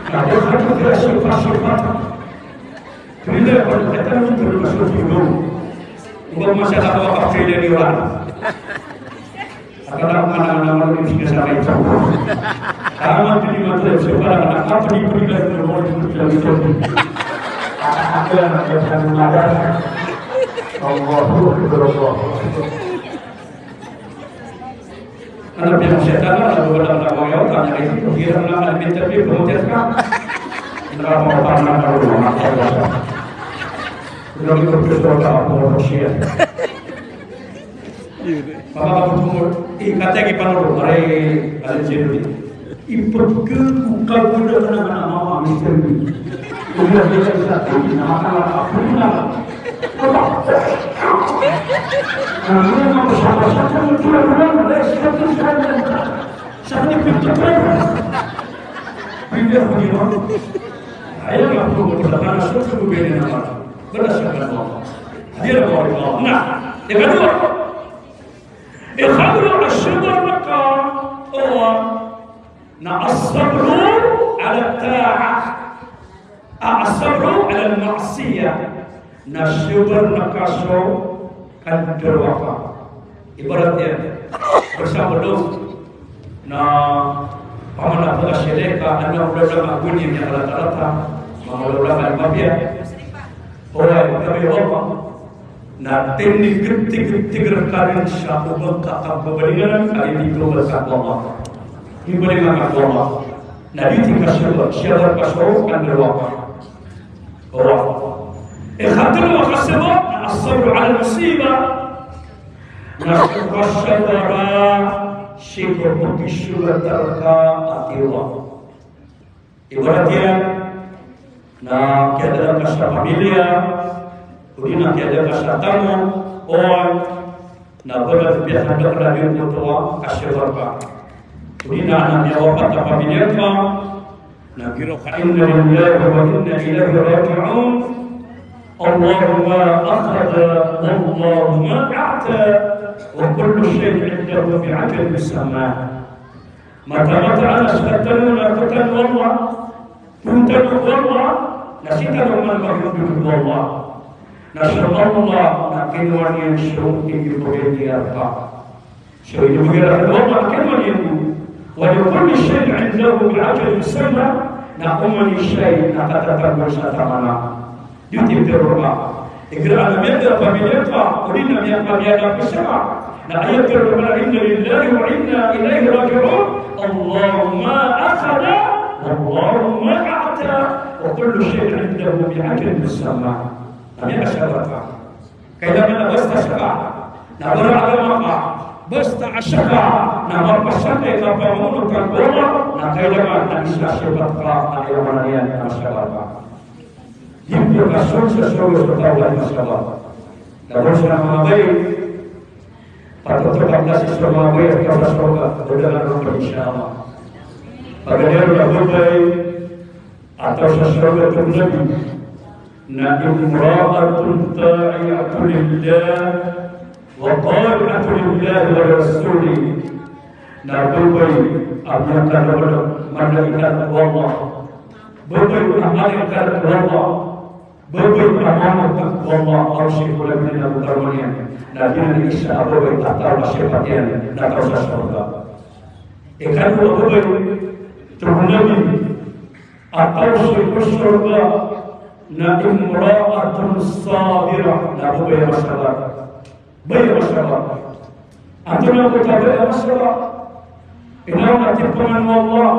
Kalau satu dia sifat. Bila kita tu masuk dulu. Bukan masalah apa kafir dari orang. Akala mana-mana ini sudah sampai itu. Kamu jadi macam sekarang anak apa di pilihan nomor itu jadi itu. Aku yang akan mengajar. Allahu Akbar. Anak yang setan ada beberapa orang tanya itu kira nama minta dia protes kan? Kenapa mau tanam dulu apa saja? Sudah berpisah apa manusia? Papa katanya kita perlu ada jadi import ke ukal udah kena mama mister ini. Udah bisa nama apa pun Namun mau sama-sama menjual ada sesuatu sangat pintar. Pintar bagaimana? Ayah nggak perlu berdepan sesuatu begini nama berdasarkan Allah. Dia mau Allah. Nah, yang kedua, ikhadul asyidar maka Allah na'asabru ala ta'ah a'asabru ala ma'asiyah nasyubar nakaso kan derwaka ibaratnya bersama lu na pamana pula syeleka anda udah bunyi yang rata-rata mengelola mafia oleh kami Allah na teknik getik rekarin satu berkata kebenaran kali itu berkat Allah diberikan Allah na ditinggal syubar kaso kan derwaka Allah الخطر والسبب الصبر على المصيبة نشكر الشباب شكر الشباب تركا أتيوا ibaratnya na kiada kasih familia udina kiada kasih tamu orang na berat biasa berada di tua kasih berkah udina anak wafat familia na kira inna lillahi wa inna ilaihi raji'un الله ما أخذ والله ما أعطى وكل شيء عنده بعجل بالسماء متى أنا ستتنون قتل والله تنتنوا والله نسيتنوا من مغلوب والله نشر الله لكن وني الشوق يبغي يرفع شو يبغي والله لكن وني ولكل شيء عنده بعجل بالسماء نقوم الشيء نكتتبع ستمنا Yuti terima. Ikra al-meda familia udina yang kami ada bersama. Nah ayat terima inna lillahi wa inna ilaihi raji'un. Allahumma akhada Allahumma a'ta wa kullu syai'in 'indahu bi'ajlin musamma. Kami asyaraka. Kaya mana basta syaka. Na beragama basta asyaka. Na berpasangka na pamundukan bola. Na kaya mana bisa syabat ka na mana yang asyaraka. Hidup kasut sesuatu bertaubat masalah. Namun selama baik, patut terbatas selama baik kalau semoga berjalan dengan insyaallah. Bagaimana lebih baik atau sesuatu terjadi. Na imra'atun ta'i'atun lillah wa ta'i'atun lillah wa rasulih. Na baik amalkan malaikat Allah. Baik amalkan Allah. Berbeda amanah Allah arsy ulama mukarramin nabi Isa abu atau masyarakat dan proses surga. Ikan berbeda ternabi atau surga na imra'atun sabirah na berbeda masalah. Berbeda masalah. Antara berbeda masalah. Inna tipuman Allah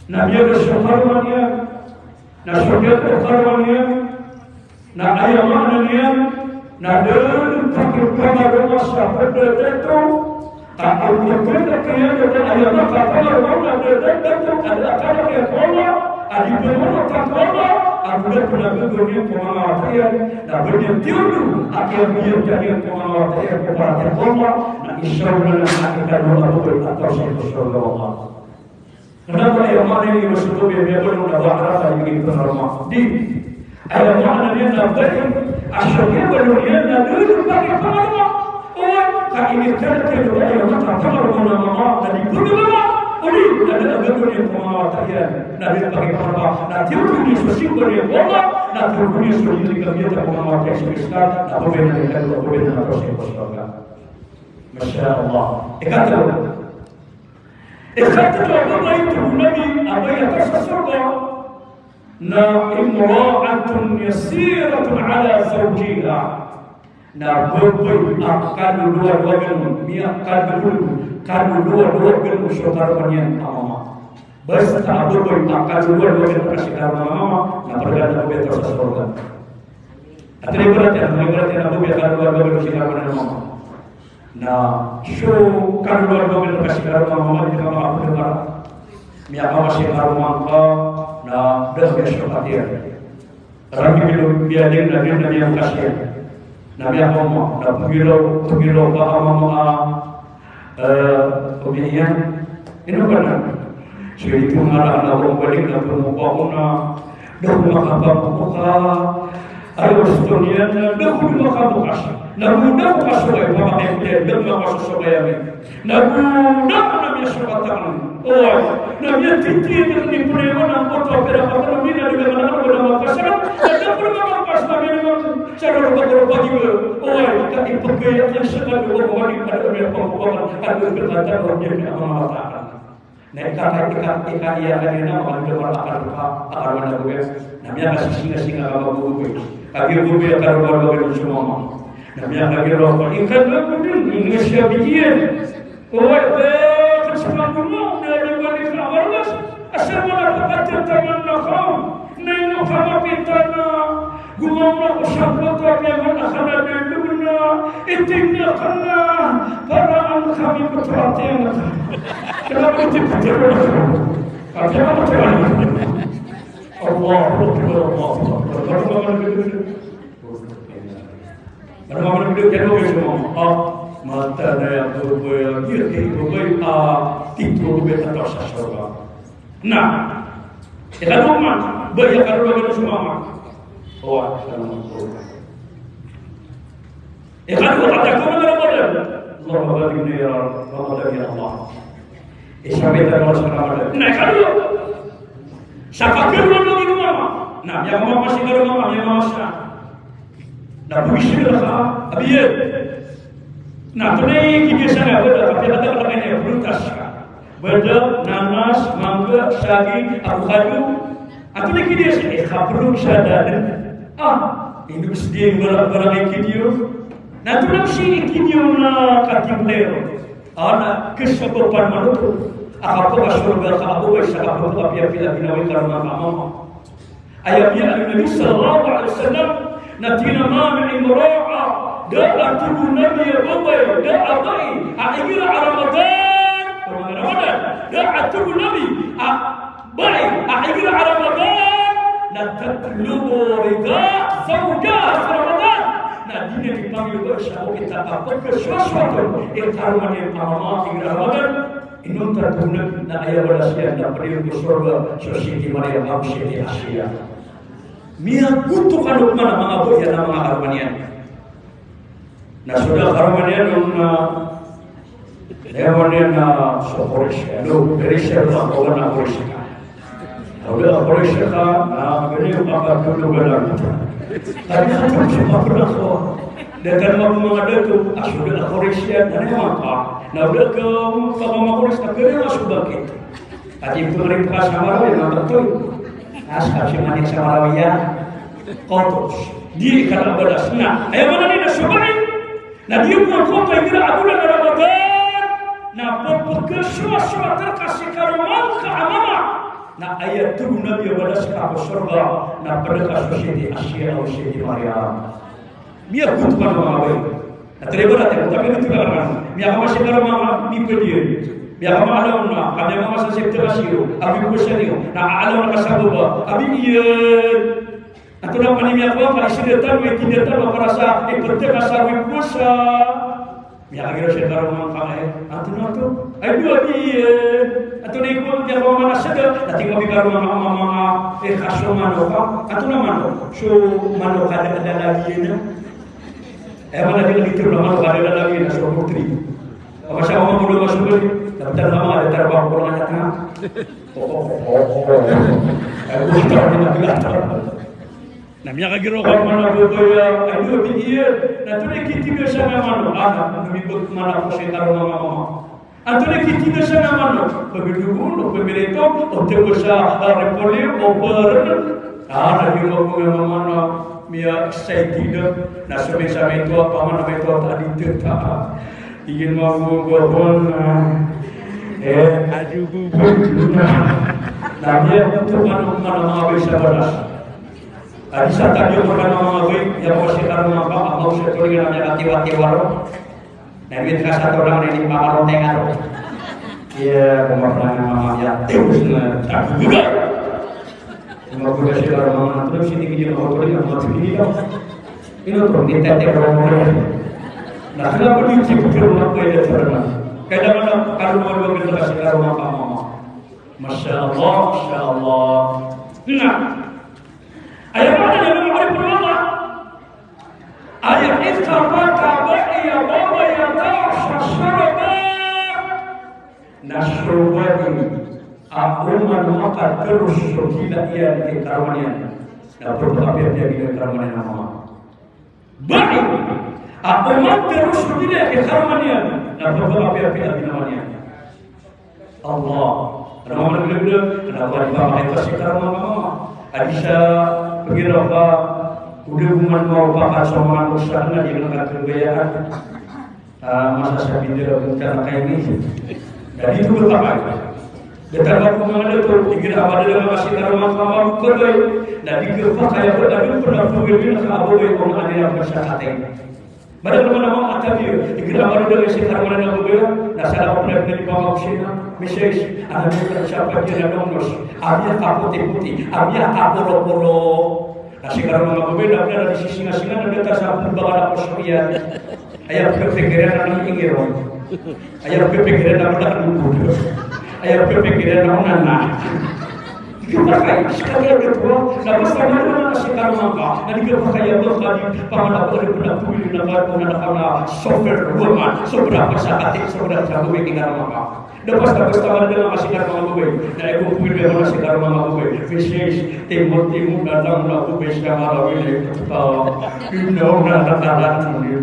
nabi Rasulullah na surga terkarwannya na ayah maknanya na dalam takir pengaruh sahabat itu tak berkata kaya dan ayah maka pengaruh na itu ada kata kaya Allah ada pengaruh tak Allah ada pengaruh dunia pengawatan na berjadiu akhir dia jadi pengawatan kepada Allah na insyaallah akan Allah atau surga Allah. Kenapa ayat mana ini bersetubuh yang belum dapat rasa yang kita normal? Di ayat mana dia nampak asyiknya berdunia dulu pakai pengaruh. Oh, kali ini kita kedua ayat mana pengaruh nama dari kedua. Uli ada berdunia pengaruh tayar. Nanti pakai pengaruh. Nanti berdunia sosial berdunia Allah. Nanti berdunia sosial kita dia pengaruh Kristus. Apa benda kita apa benda terus yang bersahabat. Masya Allah. Ikatalu apa itu Nabi apa yang tersesurga na imra'atun yasiratun ala zawjiha na berbui akan dua-dua genu miakan dua-dua genu syukar panjang amama basta berbui akan dua-dua genu kasihkan amama na pergana betul tersesurga atau berarti Abu Bakar dua-dua genu kasihkan amama na show kan dua-dua genu kasihkan amama di kamar Abu Bakar miakan kasihkan amama na dah syukar dia Rabi bilu biadin Nabi yang kasih Nabi Muhammad na pagilo ba amama pemilihan ini benar jadi itu ngarang na balik na pemukuna dah makapamuka ayo studian dah makamukas na mudah masukai pamakai dia dah masukai na mudah Nabi syukatan oh Nabi titik ni punya na foto pera foto ni na dengan mana pada pasaran ada perkara pas Nabi cara berubah juga. Oh, kita dipakai yang sedang berubah di pada pembukaan ada berkata orang yang mengatakan. Naik kata ia kan nama kalau akan mana gue. Namanya kasih singa apa gue. Kaki gue akan berubah semua. Namanya kaki roh ikan kemudian Indonesia bikin. Oh, keselamatan gunung dari balik awalas. Asal mana kata teman nakam. Nino kama pitana gumamna usabata yang akhana diluna itinna kana para an kami betraten kenapa betul apa betul Allah Mana video jero semua mata daya berboya dia berboya tipu beta tersasurga nah kita rumah banyak kalau semua oh kalau kata kau Allah baginda ya Allah isabet kalau semua nah kalau siapa kerja di rumah nah yang mama masih di rumah yang mama sah nah begitu lah abiye nah tu ni kita sana ada tapi ada orang yang beruntas beda nanas mangga sagi avocado atau ni dia sih khabrun syadadan ini mesti barang video nah tu mesti video na katim lero ana kesabapan malu apa surga apa apa apa bila binawi karena mama ayatnya Nabi sallallahu alaihi wasallam natina ma min imra'a da'atu nabi wa da'abai akhir ramadan da'atu nabi baik akhir ramadan natatlubu rida zawjaha fi ramadan nah dini dipanggil bersama kita apa sesuatu yang taruhannya mama akhir ramadan inun tertunak na ayah walasian na periuk di surga sosieti Maria Mausyeti Asia Mia kutu kanuk mana mga buya na mga karmanian na sudah karmanian na lewannya na sokorisya no berisya lang ko na korisya udah korisya ka na beri apa dulu benar tapi aku cuma pernah ko dan mga datu sudah korisya dan maka na udah ke mga korisya kaya masuk bangkit tadi pemerintah sama yang betul asal si manik sama ya kotos di kana badasna ayo mana ni nasubani na dia pun kota ila abulan Ramadan na pagkaswa terkasih karuman ka amama na ayat tu nabi badas ka surga na pada sosieti Asia atau sosieti Maria dia pun mana na terima tapi itu kan dia masih karuma mi pedir biar kamu alam na kami mama sektor asiro abi kusariyo na alam na kasabuba abi iya atau na pani miya ko kali sida tamu itinda tamu parasa ipote kasabu kusa miya agiro sektor mama kami atau na to abi abi atau ni ko dia mama nasada nanti kami karo mama kaso mano ka atau na mano so mano kada lagi na mana dia itu mano kada lagi na so putri apa siya mama mulo masuk Daftar nama ada terbang pulang datang. Namanya kagiro ka mana boya, ayo biir. Na tuli kiti besa na mano, ana numibot mana ko sa karo mama. Antole kiti besa na mano, pabidugo, pabireto, o te ko sa repoli o per. Ana yung ko mama na mia excited na sabi ito apa man ito tadi teta. Ingin mau gobon aduh namanya untuk mana bisa beras. Adi sata dia bukan mengawin yang mau sekarang maka mau sekali namanya hati-hati waro. Nabi terasa orang ini pakar tengah. Iya, kemarin mama ya terus tak juga. Mau juga sekarang mama terus ini dia mau pergi mau pergi dia. Ini terus minta orang. Nah, kenapa dia cipta rumah kayak cara? Kayak mana kalau mau kita kasih rumah mama. Masya Allah. Nah, ayat mana yang mengalami perubahan? Ayat istafata ba'iya baba ya ta'ashasharaba nasrubani akuman maka terus tidak ia di karamanian dan bertambah dia di karamanian nama ba'i akuman terus tidak di karamanian dan bertambah dia di namanya Allah Ramadan bila-bila kenapa dipakai kasih karamanian Adisa pengirapa udah hubungan mau pakai sama manusia di negara kebayaan masa saya tidak bencana kayak ini dan itu berpakai betapa pengamatan itu dikira awal dalam masih karena mama kerja dan dikira pakai berdadu pernah berbicara ke Abu Bakar orang ada yang bersahabat pada mana atas dia dikira awal dalam masih karena Abu Bakar nasalah pernah dari bawah usia Mesej ada siapa dia yang nongos abia kapote-pote abia kaporo-poro nasi karena Abu Bakar ada di sisi singa ada tasabun bagara posurian ayah kepikiran anak ingin ayah kepikiran anak dulu ayah kepikiran anak kita pakai sekali ada dua dapat sama dengan nasi karena apa nanti kita pakai yang tadi paman aku ada pernah pilih nama karena software rumah seberapa sakit seberapa jago bikin karena apa dapat sama dengan nasi karena Abu Bakar dan aku pilih nasi karena Abu Bakar visis timur datang aku bisa malam ini datang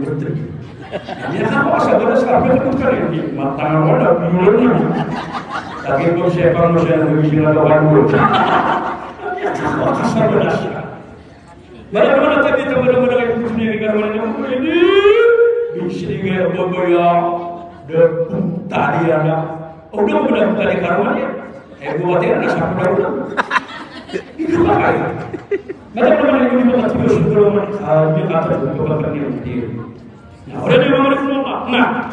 betul ya apa saudara sampai bukan ini mata orang biologi tapi kalau siapa manusia yang berbicara dengan saudara bagaimana tadi teman-teman yang punya karena ini bisa berbaya dan tadi ada udah tadi karena buat ada siapa udah itu pakai bagaimana yang ini buat terus sebelum dia kata untuk berpikir udah di mana semua. Nah,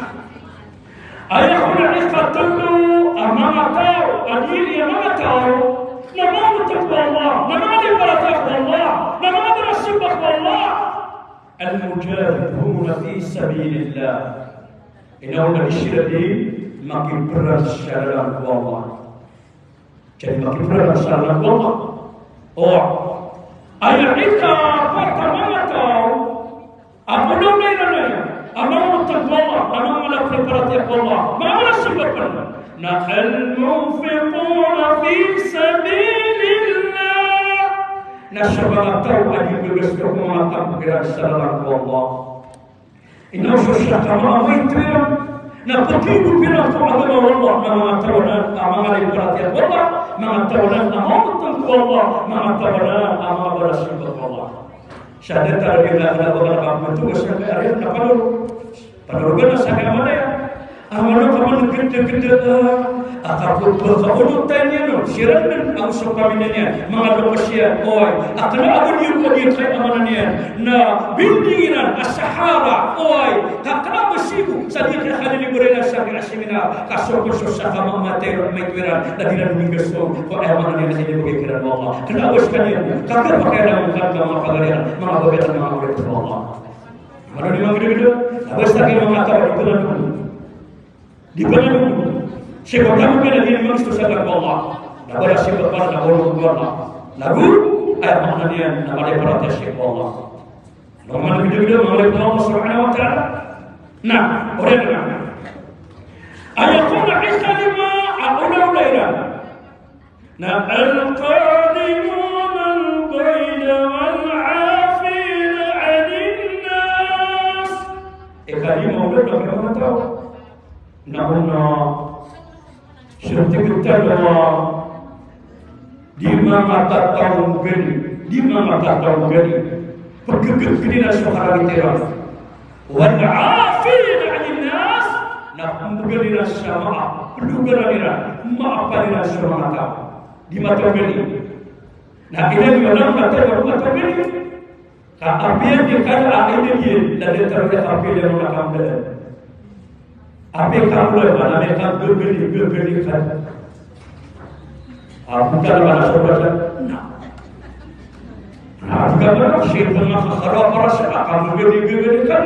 ayah udah istatulu amana tahu, adil amana tahu. Nama takwa Allah, nama ibarat Allah, nama rasulullah Allah. Al-mujahidun fi sabilillah. Inna al-syirdi makin berat secara Allah. Jadi makin berat secara Allah. Oh, ayah kita pertama tahu. Apa namanya? Amam taqwa, amam la fiqrat Allah. Ma sebabnya? Nahal munfiqun fi sabilillah. Nasabah tahu adi begitu mengatakan gerak salam Allah. Inna syakka ma witr. Na pakibu bila ta'ala Allah ma tawala amam fiqrat Allah, ma tawala amam taqwa Allah, ma tawala amam rasulullah Allah. Syahadat terbilang ada beberapa bentuk sampai akhir kapal perlukan sakit mana ya amalan kamu gede-gede akapun berkabut tanya no siran dan angsup kaminnya mengadu persia oi akan aku dia kayak amanannya na bindingan as-sahara oi tak kenapa sibu sadia kali liburan sakit asimina kasur sakama materi mekwiran dan tidak meninggal kok amanannya masih dipikiran Allah kenapa sekalian kakak pakai nama kagama kagarian mengabaikan nama Allah mana di mana gede-gede abis tak kira mengatakan di bulan dulu sebab kamu kena dia memang itu sadar Allah dapat sebab pada Allah lagu ayat maknanya nama dia pada sebab Allah nama gede-gede mengenai Allah Subhanahu wa taala nah orang ayat kuna isa lima ula nah al-qadimun al-bayda wal Nauna seperti kita doa di mata tahun geni, di mata tahun geni, pergegel geni nasuhara kita. Wan afina 'anil nas, nak menggeli nasamaah, pendugaranira, maafkanlah nasamaah di mata geni. Nah ini mana mata geni? Apian di kana ini dia dan terhadap apian yang nak ambil. Apian kamu mana mereka bergeli kan? Bukan mana saudara? Nah, bukan mana syaitan kalau merasa kamu bergeli kan?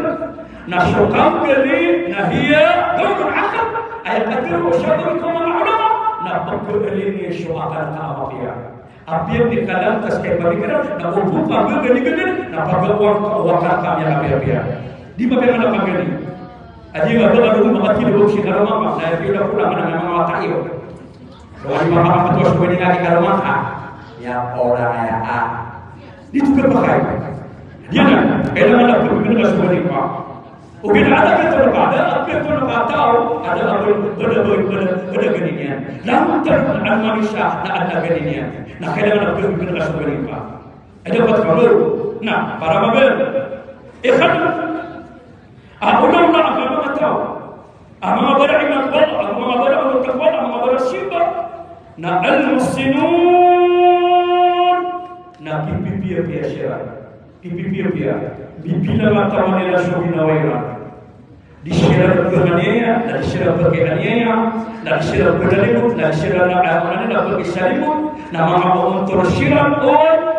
Nah, kamu bergeli, nah dia dorong akal. Ayat kata usyadul kaum ulama. Nah, bergeli ni syuakan apian. Apian di kalam tas kebagiran, nah untuk kamu gede-gede, nah pagawang wakar kami apian. Di mana kami ini? Aji nggak ada mati dulu si kalau mama, nah dia udah pulang mana mama tahu. Kalau mama ketua sebenarnya lagi kalau mama, ya orang ya Dia juga pakai. Dia kan, kalau ada pemimpin sebenarnya pak. Oke, ada kita ada apa yang kita tahu, ada pada geninya. Lantar manusia, ada geninya. Nah, kalau ada pemimpin sebenarnya pak. Ada buat kalau, nah para mabel, ikhwan, ulang agama tahu. Agama beriman Allah, agama beriman takwa, agama bersyukur. Nah al-muslimun, nah pipi syiar. Bibina matamani la shubina waira dishira berganiaya la dishira berganiaya la dishira berdalimu la dishira la amanani la bergisalimu nama apa untuk syiram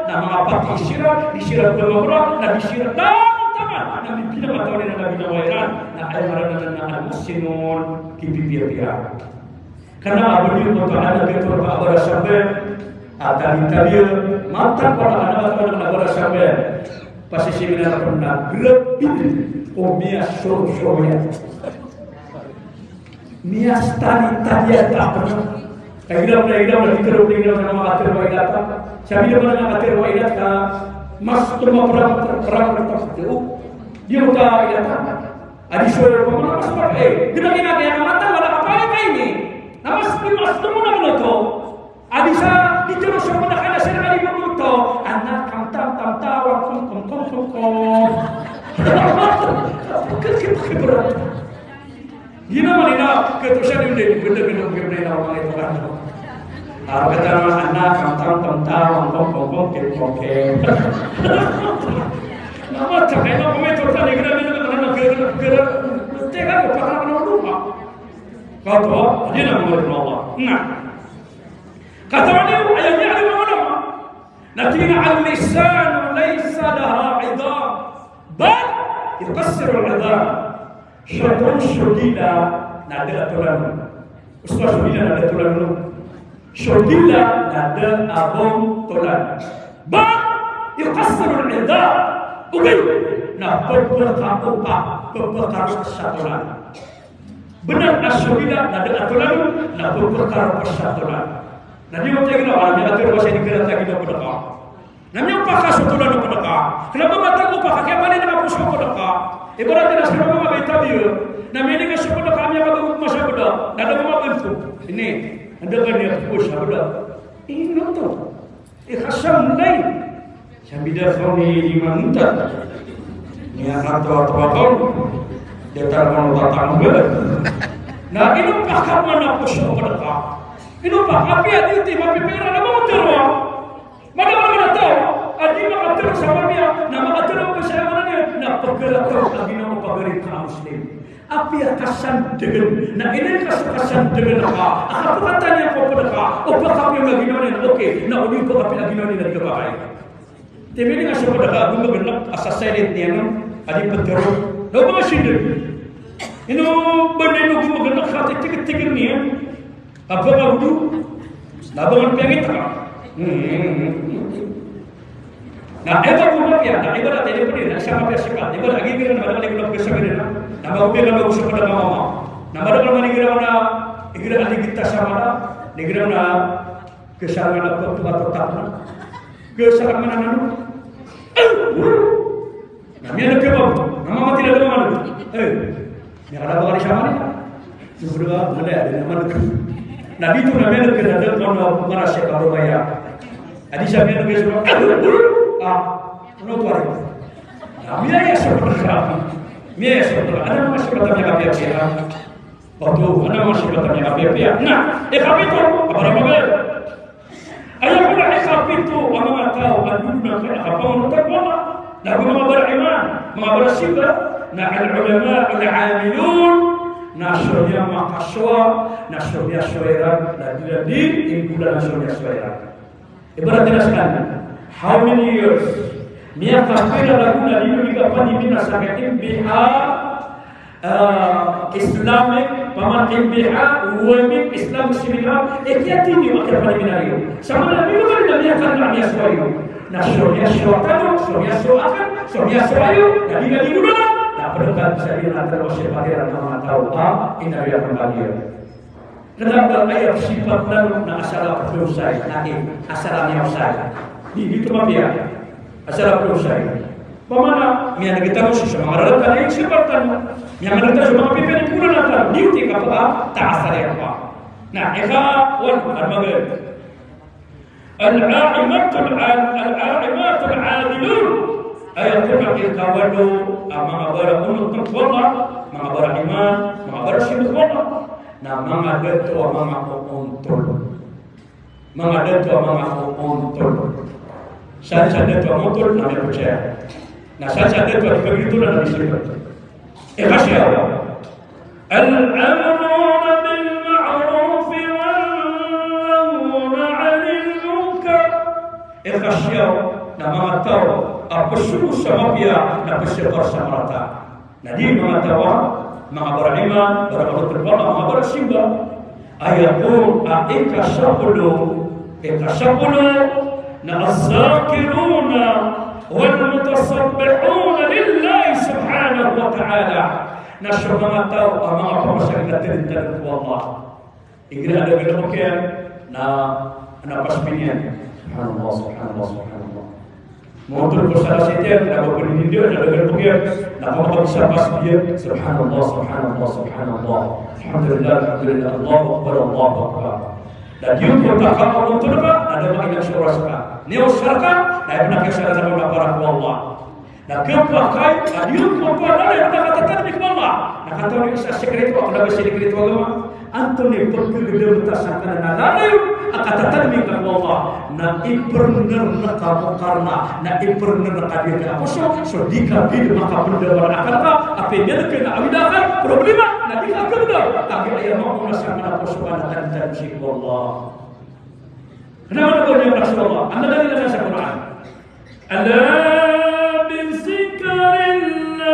na mga patisira dishira bermabra la dishira taman na bibina matamani la bina waira na aymarana na muslimun kibibia karena abudi untuk ada betul abara sampai atau tabiya mata pada anak negara sampai pasti seminar pernah lebih mias show-shownya mias tadi tak pernah kira-kira diterus nama atir waidat siapa yang pernah atir waidat mas cuma perang dia udah ya adi show pemana mas kita kena mata wala apa ini nama mas temu nama to adisa diterus sama nak sering kali beruto anak tam keberat gina malina ketusan ini bener-bener berbeda orang itu kan kata anak tam nama cakap nama pemain turun negara tega kepahaman orang rumah kata dia nama Allah nah kata dia ayatnya ada mana لكن اللسان ليس لها عظام بل يكسر العظام شيطان شديدا نادى تولان استاذ شديدا نادى تولان شديدا نادى ابون تولان بل يكسر العظام وكيف berperkara kesatuan benar asyidina nada atulan na berperkara kesatuan. Nah dia waktu kita orang yang atur bahasa Inggris lagi dah berdeka. Namanya pakai setulan dah berdeka. Kenapa mata aku pakai apa ni nak pusing berdeka? Ibaratnya sekarang mama kita dia. Namanya ni kesempatan berdeka kami akan masa berdeka. Ada mama bentuk. Ini ada kan dia pusing berdeka. Ini tu. Ikhasam lain. Sambil kau ni dimantat. Ni akan tahu dia tak mau datang ber. Nah ini pakai mana pusing berdeka. Ino pa kapia dito mapipira na mamutero mana tahu adi makatero sama dia na makatero ko sa mana na pagkalato lagi na pagari ka muslim apia kasan dengan na ini kasan dengan ka apa katanya ko pada o pa kapia lagi na okay na uli ko kapia lagi na ka bahay temeli nga sa pada gundo benak assassinate niya no adi patero do ba sindel ino bandeno gundo benak khati tikit niya apa baru labangan piang itu nah eva pun ya nah ibarat ini pun nak sama bersekat ibarat lagi bilang mana lagi belum bersekat nah baru bilang baru sekat mama nah baru kalau mana mana igira ada kita sama ada igira mana kesalahan apa tetap kesalahan mana nah dia nak kebab mama tidak ada mana ni ada bawa di sama ni Sebenarnya boleh ada nama negeri. Nabi itu namanya negeri ada kalau merasa kalau bayar. Adi saya negeri semua. Menurut hari. Mia ya sebenarnya. Mia ya sebenarnya. Ada nama sebenarnya KPPA. Waktu ada nama sebenarnya KPPA. Nah, ikhaf itu apa namanya? Ayah pula ikhaf itu orang tahu. Adu nak apa menurut Allah. Nabi beriman, bersifat. Nah, ulama al-amilun, nasyurnya makaswa, nasyurnya syairan, dan di imbulan nasyurnya syairan. Ibarat jelaskan, how many years? Mia kafir lagu dari Indonesia pandemina sakatim biha Islamic pamatim biha uwamik Islam similar. Ekiati ni makar pandemina itu. Sama Nabi bukan Nabi akan Nabi aswayu. Nasyurnya syaitan, nasyurnya syaitan, nasyurnya syaitan. Nabi dulu. Berdekat bisa diantar oleh pangeran nama tahu inna ya kembali. Kenapa ayat sifat lalu na asal berusai, nanti asalnya usai. Di itu mafia asal berusai. Bagaimana? Mian kita harus semangat dan ayat sifatan. Yang kita semua pimpin pulang nanti diuti apa? Tak asal apa. Nah, ikhwan al-maghrib. Al-a'imatul adilun. Ayat itu kawadu mga bara unut ng wala, mga bara iman, mga bara sinwala, na mga dito mga uuntol. Mga dito mga uuntol. Saan dito ang uuntol na may percaya. Na saan dito ang kagito na nabisipat. Kasi al-amruna bil-ma'ruf wal-nahuna 'anil munkar. Kasi na mga tao bersuruh sama dia nak bersyukur sama rata. Nabi mengatakan, mga beriman, berbuat berbakti, mga bersimba. Ayatun ikasabulu na az-zakiruna wal mutasabbihuna lillahi subhanahu wa ta'ala. Nasyur mga tao ang mga pamasakin na tinintan ko Allah. Ingin ada binukyan na pasminyan. Subhanallah, subhanallah, subhanallah. Motor bersalah setiap nak berbunyi dia nak dengar punya nak bisa pas dia subhanallah subhanallah subhanallah alhamdulillah alhamdulillah Allahu akbar Allahu akbar. Dan dia pun tak apa untuk apa ada makin syurga syurga. Neo syurga nak benar kesalahan sama para Allah. Nak kepakai dia pun ada yang kata-kata di Allah. Nak kata ni sekret itu ada sekret itu agama. Antoni pergedel mutasakan lalu kata-kata di Allah. Na iperner kamu karena na iperner kadir ka puso so di ka bil maka pendawan akan apa dia kena awidakan problema na di ka kena tapi ayah mau nasana puso dan janji Allah. Kenapa kau yang Rasulullah? Anda dari dalam Al-Quran. Ala bi zikrillah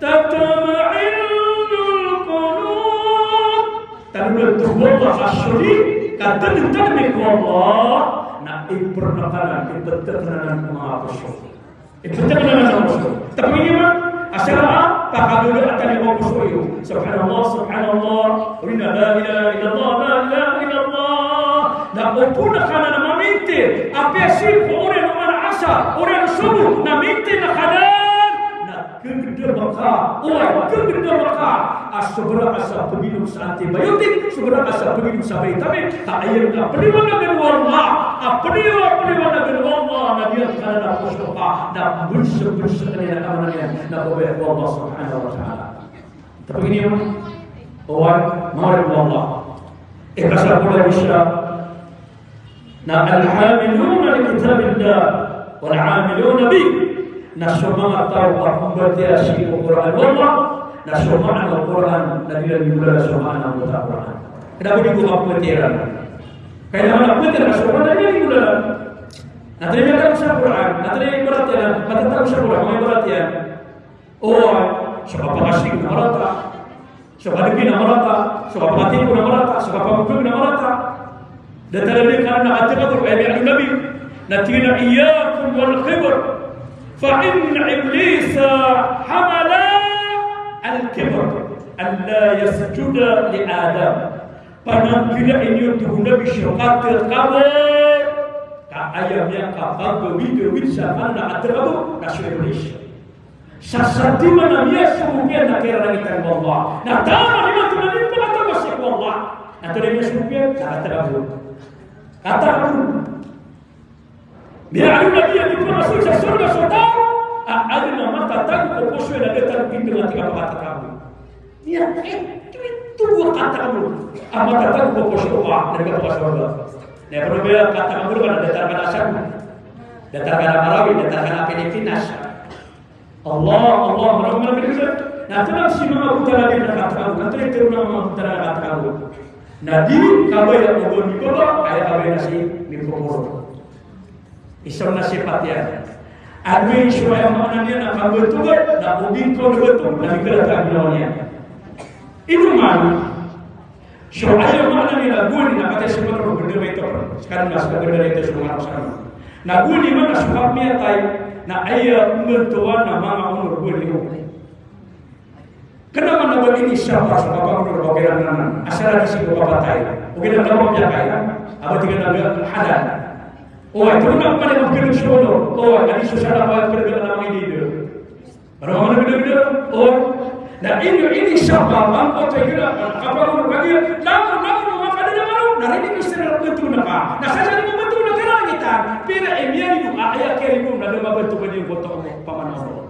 tatma'innul qulub. Tanul Allah asyri kata ditanya Allah nak ipernakan ketetenan mengapusu. Ketetenan mengapusu. Tapi ini asal tak ada akan mengapusu itu. Subhanallah, subhanallah. Rina la ilaha illallah, la ilaha illallah. Nak opuna kana na maminte. Apa sih orang mana asa, orang subuh na minte na kanan. Kegede maka, kegede maka. Seberapa asa peminum antibiotik, seberapa asa peminum vitamin. Tak ayat nak penyuana dengan Allah, penyuana dengan Allah. Nabi akan nak bersyukur, nak bersyukur dengan amanahnya, nak berbaik Allah Subhanahu Wa Taala. Tapi ini orang mari Allah. Ikhlas pula bisa. Nah al-hamiluna li kitabillah wal 'amiluna bi. Nah semua tahu apa dia si Al-Quran Allah. Nah semua Al-Quran Nabi bulan Subhanahu wa ta'ala. Kenapa dibuka pemutiran? Karena mana pemutiran semua Nabi bulan. Nah terima kasih Al-Quran. Nah terima perhatian. Mata tahu Al-Quran. Mau perhatian. Oh, siapa pengasih nama rata, siapa depi nama rata, siapa mati pun nama rata, siapa pemukul nama rata. Dan terlebih karena hati kabur ayat Nabi. Natina iyyakum wal kibr. Fa inna iblisa hamala al-kibr an la yasjuda li Adam. Panamkila ini untuk Nabi syukat kabur. Ka ayamnya kabur video bisa mana atrabu nasyur Indonesia. Sasati mana dia sumpian nak kira kita Allah. Nah, tahu lima tu nanti kata masih Allah. Nah, tu dia sumpian kata Abu. Kata Abu. Biar Nabi yang itu masuk surga sudah. Ada nama kata kokosu yang ada dalam pintu nanti apa kata kamu. Ya, itu kata kamu. Apa kata kokosu apa dari kata surga. Nah, kalau dia kata kamu kan ada datar asal. Datar Marawi, datar Filipina. Allah Muhammad bin Nah, tenang si mama utara dia nak kata kamu. Nanti itu mama utara nak kata kamu. Nadi kalau yang mau di bawah, ayah kalau nasi di bawah. Islam nasi patian. Adwi supaya mana dia nak kamu tu kan, nak ubin kau betul, nak dikerjakan bilangnya. Itu mana? Supaya mana dia nak buat nak kata semua orang berdua itu. Sekarang nak berdua itu semua orang sama. Nak buat di mana supaya tay. Na ayah mentuan na mama umur buli. Kenapa nak buat ini siapa sebab umur bagian mana? Asal ada si bapak tay. Mungkin ada orang yang kaya. Apa tiga nabi halal. Oh itu nak mana yang kerja solo. Oh ada susah apa kerja nama ini dia. Baru mana beda. Oh, nah ini siapa? Bangko terkira apa umur bagian? Namun maka dia malu. Nah ini mesti betul nak. Nah saya jadi betul nak kena kita. Pira emian itu ayah keribu nak ada apa tu bagi foto paman Allah.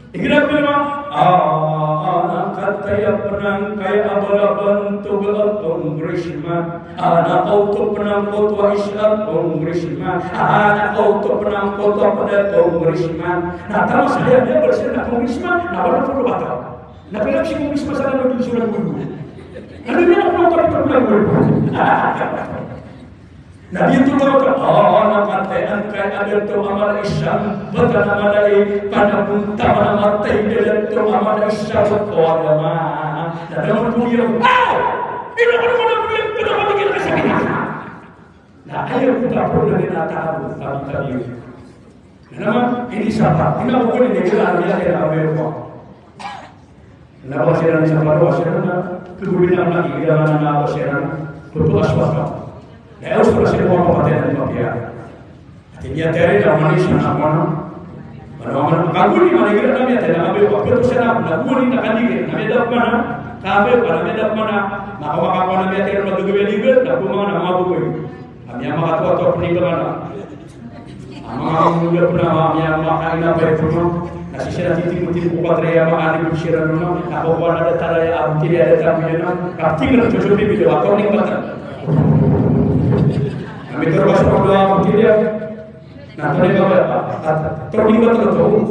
Ikira bilang, anak kata yang penang kaya abalaban tu beratong berisman. Anak kau tu penang foto Islam tong berisman. Anak kau tu penang foto pada tong berisman. Nah kalau saya dia bersih nak berisman, nak orang perlu batal. Nak bilang si berisman sana nak surat guru. Ada dia nak foto terpulang guru. Nabi itu berkata, anak kata angkai ada tu amal Islam, betul amalai pada punta mana matai dia tu amal Islam kepada mana. Dan dalam dunia, ini orang dunia kenapa bikin kesakitan? Nah, ayo kita perlu dengan tahu tadi. Kenapa? Ini siapa? Ini apa pun ini kita ambil dari Amerika. Kenapa siaran siapa? Siaran keguguran lagi di dalam nama siaran betul aswasta. Nah, harus berhasil memperbaiki dan memperbaiki. Dia cari dalam manusia mana? Mana kamu ni mana kira kami ada dalam apa? Betul saya nak kamu ni nak kandil. Kami ada mana? Kami ada mana? Nak kamu kami ada kira nak dua liga. Nak kamu mana? Mau apa? Kami yang mahu atau pening ke mana? Kami juga pernah kami yang makan apa itu? Nasi sirah titik buka teriak makan di sirah rumah. Nak kamu ada cara yang tidak ada kami yang kami tinggal cuci pipi lewat kau ni betul. Kami terus berdoa untuk dia. Nah, tadi apa? Terlibat terus.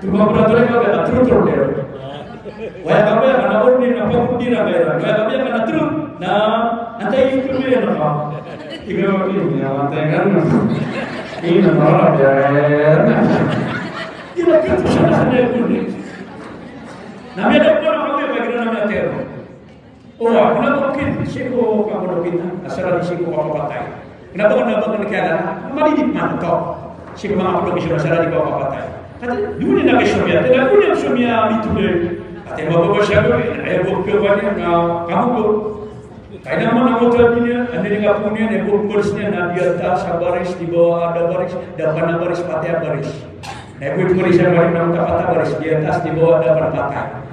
Cuma berdoa apa? Terus dia. Wah, apa yang nak buat ni? Apa pun dia nak bayar. Wah, apa yang nak terus? Nah, nanti itu dia nak. Tiga ini, nanti kan? Ini nak ya. Ini kita sudah ada ni. Nama dia apa? Nama dia bagaimana nama dia? Oh, kenapa mungkin siko kamu kita? Asal di siko kamu pakai. Kenapa keadaan? Mari dimantau. Si kemana perlu bisa masalah di bawah patai. Kata, dulu nak Islamia, tidak punya Islamia itu deh. Kata bapak siapa? Ayah bukti banyak. Kamu tu, kaya nama tadinya, anda tidak punya nebuk kursnya. Di atas baris, di bawah ada baris, depan baris, patai baris. Nebuk kursnya balik nama patai baris, di atas, di bawah ada patai.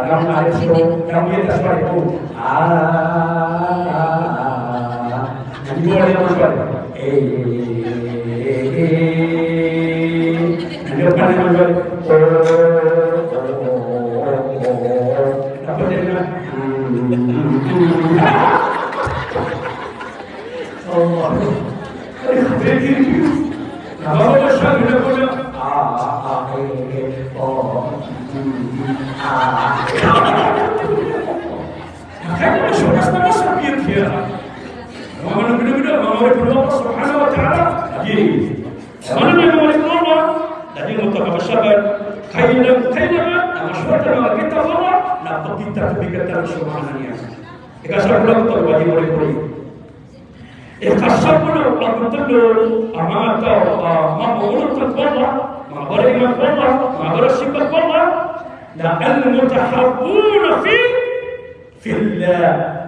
Kamu ada sih, kamu ada suara itu. Jadi boleh yang suara. Nanti apa yang suara? Apa dia bilang? Allah. Kalau suara dia boleh. Makanya sudah sampai dia. Mana benar-benar mengawal Allah Subhanahu Wa Taala. Jadi, mana yang mengawal Allah? Jadi mutlak bersabar. Kailan masyarakat yang kita Allah, nak kita berbicara Subhanallah. Ikasar belum terwajib oleh. Ikasar belum betul amanat mengurut Allah, mengabarkan Allah, mengabarkan sifat Allah. Dan al-mutahabbun fillah.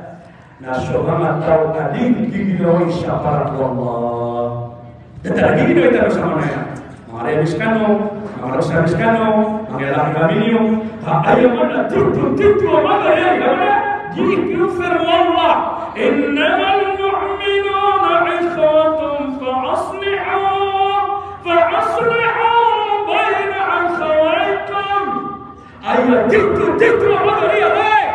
Nah, Subhanahu tahu adik dibilang syafaat Allah. Detalhe gini doy taruh sama naya. Mare biskano, mare sabiskano, mare la caminio. Ayo mana titu mana ya mana? Jadi firman Allah, innamal mu'minuna ikhwatun fa'aslihu baina akhawaykum. Ayo titu mana ya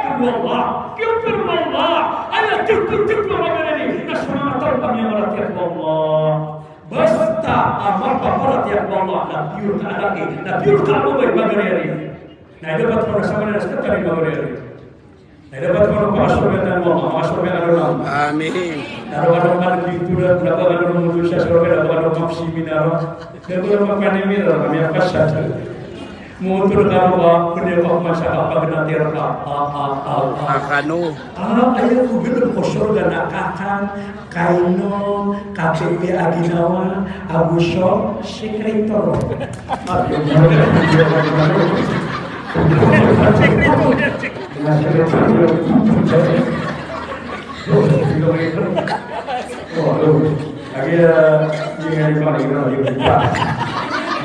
Allah. Firman Allah, ayo titu mana ini? Nasma tahu yang melatih Allah. Basta amar paparat ya Allah nabiur ka alaki nabiur ka alubay bagari na dapat mo sama na sa kami bagari na dapat mo pasok na Allah pasok na Allah amin araw-araw man dito na nabagan mo mo siya sa roga na kapsi minaro dito mo kanimir kami akasat mo tur ka ba kundi ko masaka pag natira ka akano ayo ko gino ko sorga nakakan kaino KPP Aginawa Agusyo sekretor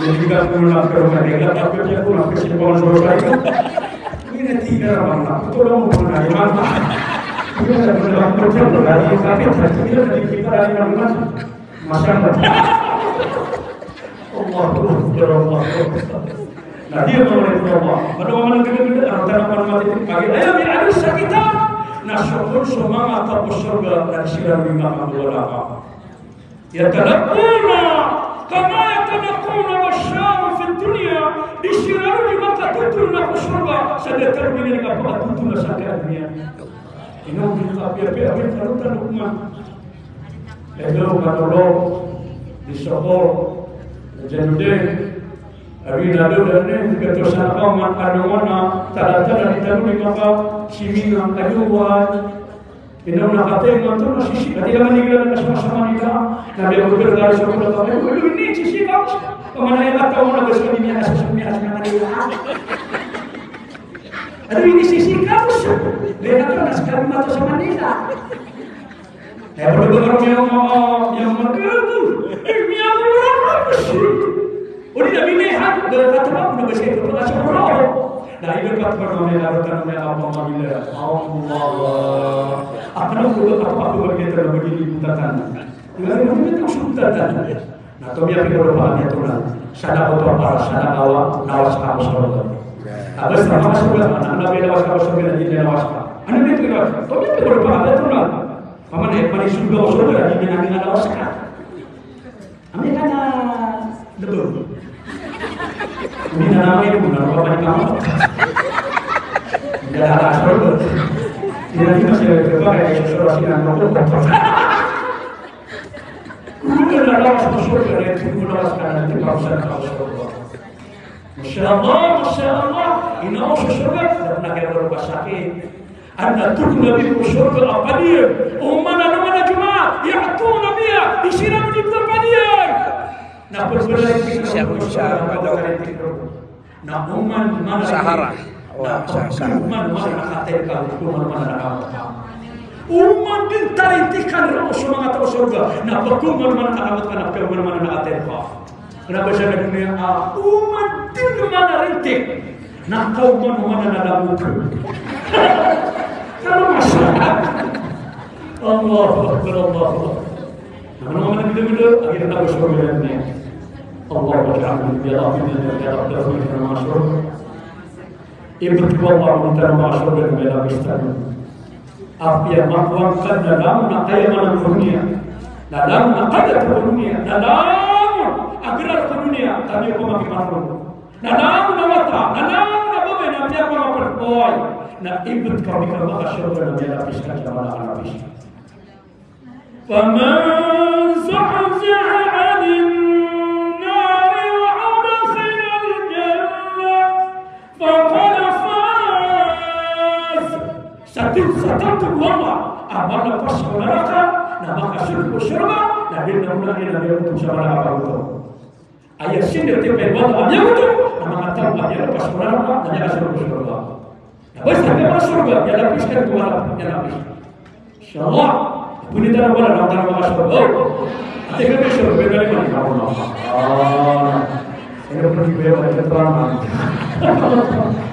jika pulang ke rumah dia tapi dia pulang ke sekolah baru ini tidak ramah tolong pulang di mana dia ada dalam program dari kami dia dari kita dari mana masyarakat Allah nah dia mengenai Allah pada mana kita antara mana itu bagi ayo biar kita nasyukur semangat atau surga dan siram bima Allah ya tadakuna kama yatadakuna wasyam fi dunia disiram bima tatutuna surga sadar bini apa tutuna sadar dunia ini mungkin apa kalau tanukman itu kalau di Sokol jadi abi nado dan ketua sana man mana tara di tanuk maka siminga kaduan ini nakate mantu sisi ketika meninggal sama-sama nikah nabi Abu Bakar dari Sokol tahu ini sisi kamu kemana yang tahu nak bersuaminya asal aduh ini sisi kamu beda kan sekali mata sama dia berdengar yang mengganggu ini yang udah nabi lihat berkata apa udah bisa itu pengasih roh nah itu kata mengabarkan apa mabila Allah apa begitu begini butatan lalu itu sultan nah tobi apa berapa aturan sana betul para sana nawas kamu surga abis nama surga mana nabi nawas kamu surga di nawas anda itu kan tobi apa berapa aturan paman ekmani surga di mana nawas kan ambil kana debur ini namanya benar apa kamu tidak ada surga ini masih berbagai surasi dan rokok ini adalah surga yang dimulaskan nanti bangsa surga Masya Allah ini surga karena kita berubah sakit anda tuh lebih surga apa dia mana Jumat ya'tuna biya disiram di perpadian nah berbeda nah uman mana Sahara uman mana khatirka uman mana uman din tarintikan roh semangat surga nah berkuman mana nakawatkan apa mana khatirka kenapa saya dunia uman din mana rintik nah kau mana nadamuka kalau masyarakat Allah mana kita akhirnya harus berjalannya Allah berjaya dia terus masuk ibu Allah minta masuk dan bela bistan apa yang makwangkan dalam nakayamanan dunia dalam nakayat dunia dalam agar dunia kami memakai makhluk dalam nawata dalam nabawe nabi apa perpoy na ibu kami kalau masuk dan bela bistan jalan Arabis فمن زحزح عن النار وأدخل الجنة فقد فاز ستنتظر الله أمرنا فصل neraka nama kasur surga nabi nabi untuk sama apa itu ayat sini tipe bawah yang itu nama kata dia lepas neraka dan kasur surga nah bos tapi masuk surga dia lapiskan ke mana dia lapis insyaallah bunyi tanah bola dalam tanah masuk Tinggal besok, beda lagi kamu loh. Oh, ini pergi beda keterangan.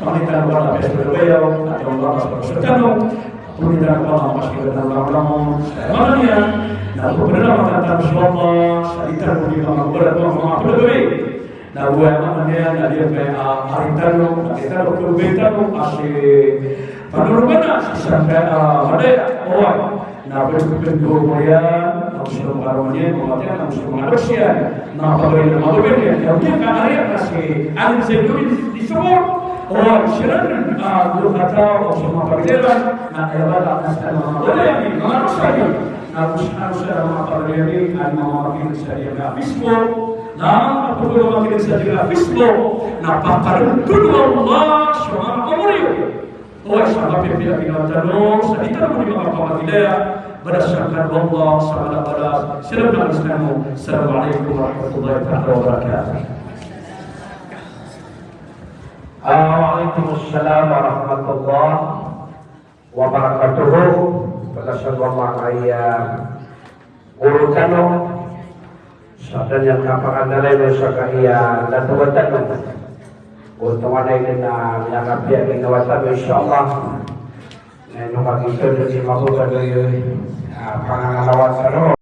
Kami tak buat apa yang beliau atau apa sekarang. Kami tak buat apa yang beliau. Mana dia? Nah, beberapa kata Rasulullah, kita punya beberapa orang berbeda. Nah, buat mana dia? Dia kita berbeda asyik. Penurunan sampai ada orang. Nah, bentuk mulia, Rasulullah karunia, kemudian Rasulullah manusia. Nah, bagaimana yang dia kan ayat masih ada sedikit di semua. Orang syirik, dulu kata Rasulullah berjalan. Nah, ayat asal boleh ni, manusia. Nah, manusia apa ini? Ada makin saja Facebook. Nah, apa dulu makin saja Facebook. Nah, pakar dulu Allah Subhanahu wa taala. Oh, sahabat yang tidak tahu, kita pun juga apa tidak berdasarkan Allah Subhanahu wa taala. Assalamualaikum warahmatullahi wabarakatuh. Waalaikumsalam warahmatullahi wabarakatuh. Berdasarkan ayat urutan sadan yang kapakan dalay sa kaya natuwatan untuk mana ini yang nabi yang ginawa sabi insyaallah na nung makikita din si mabuka doy pangangalawan sa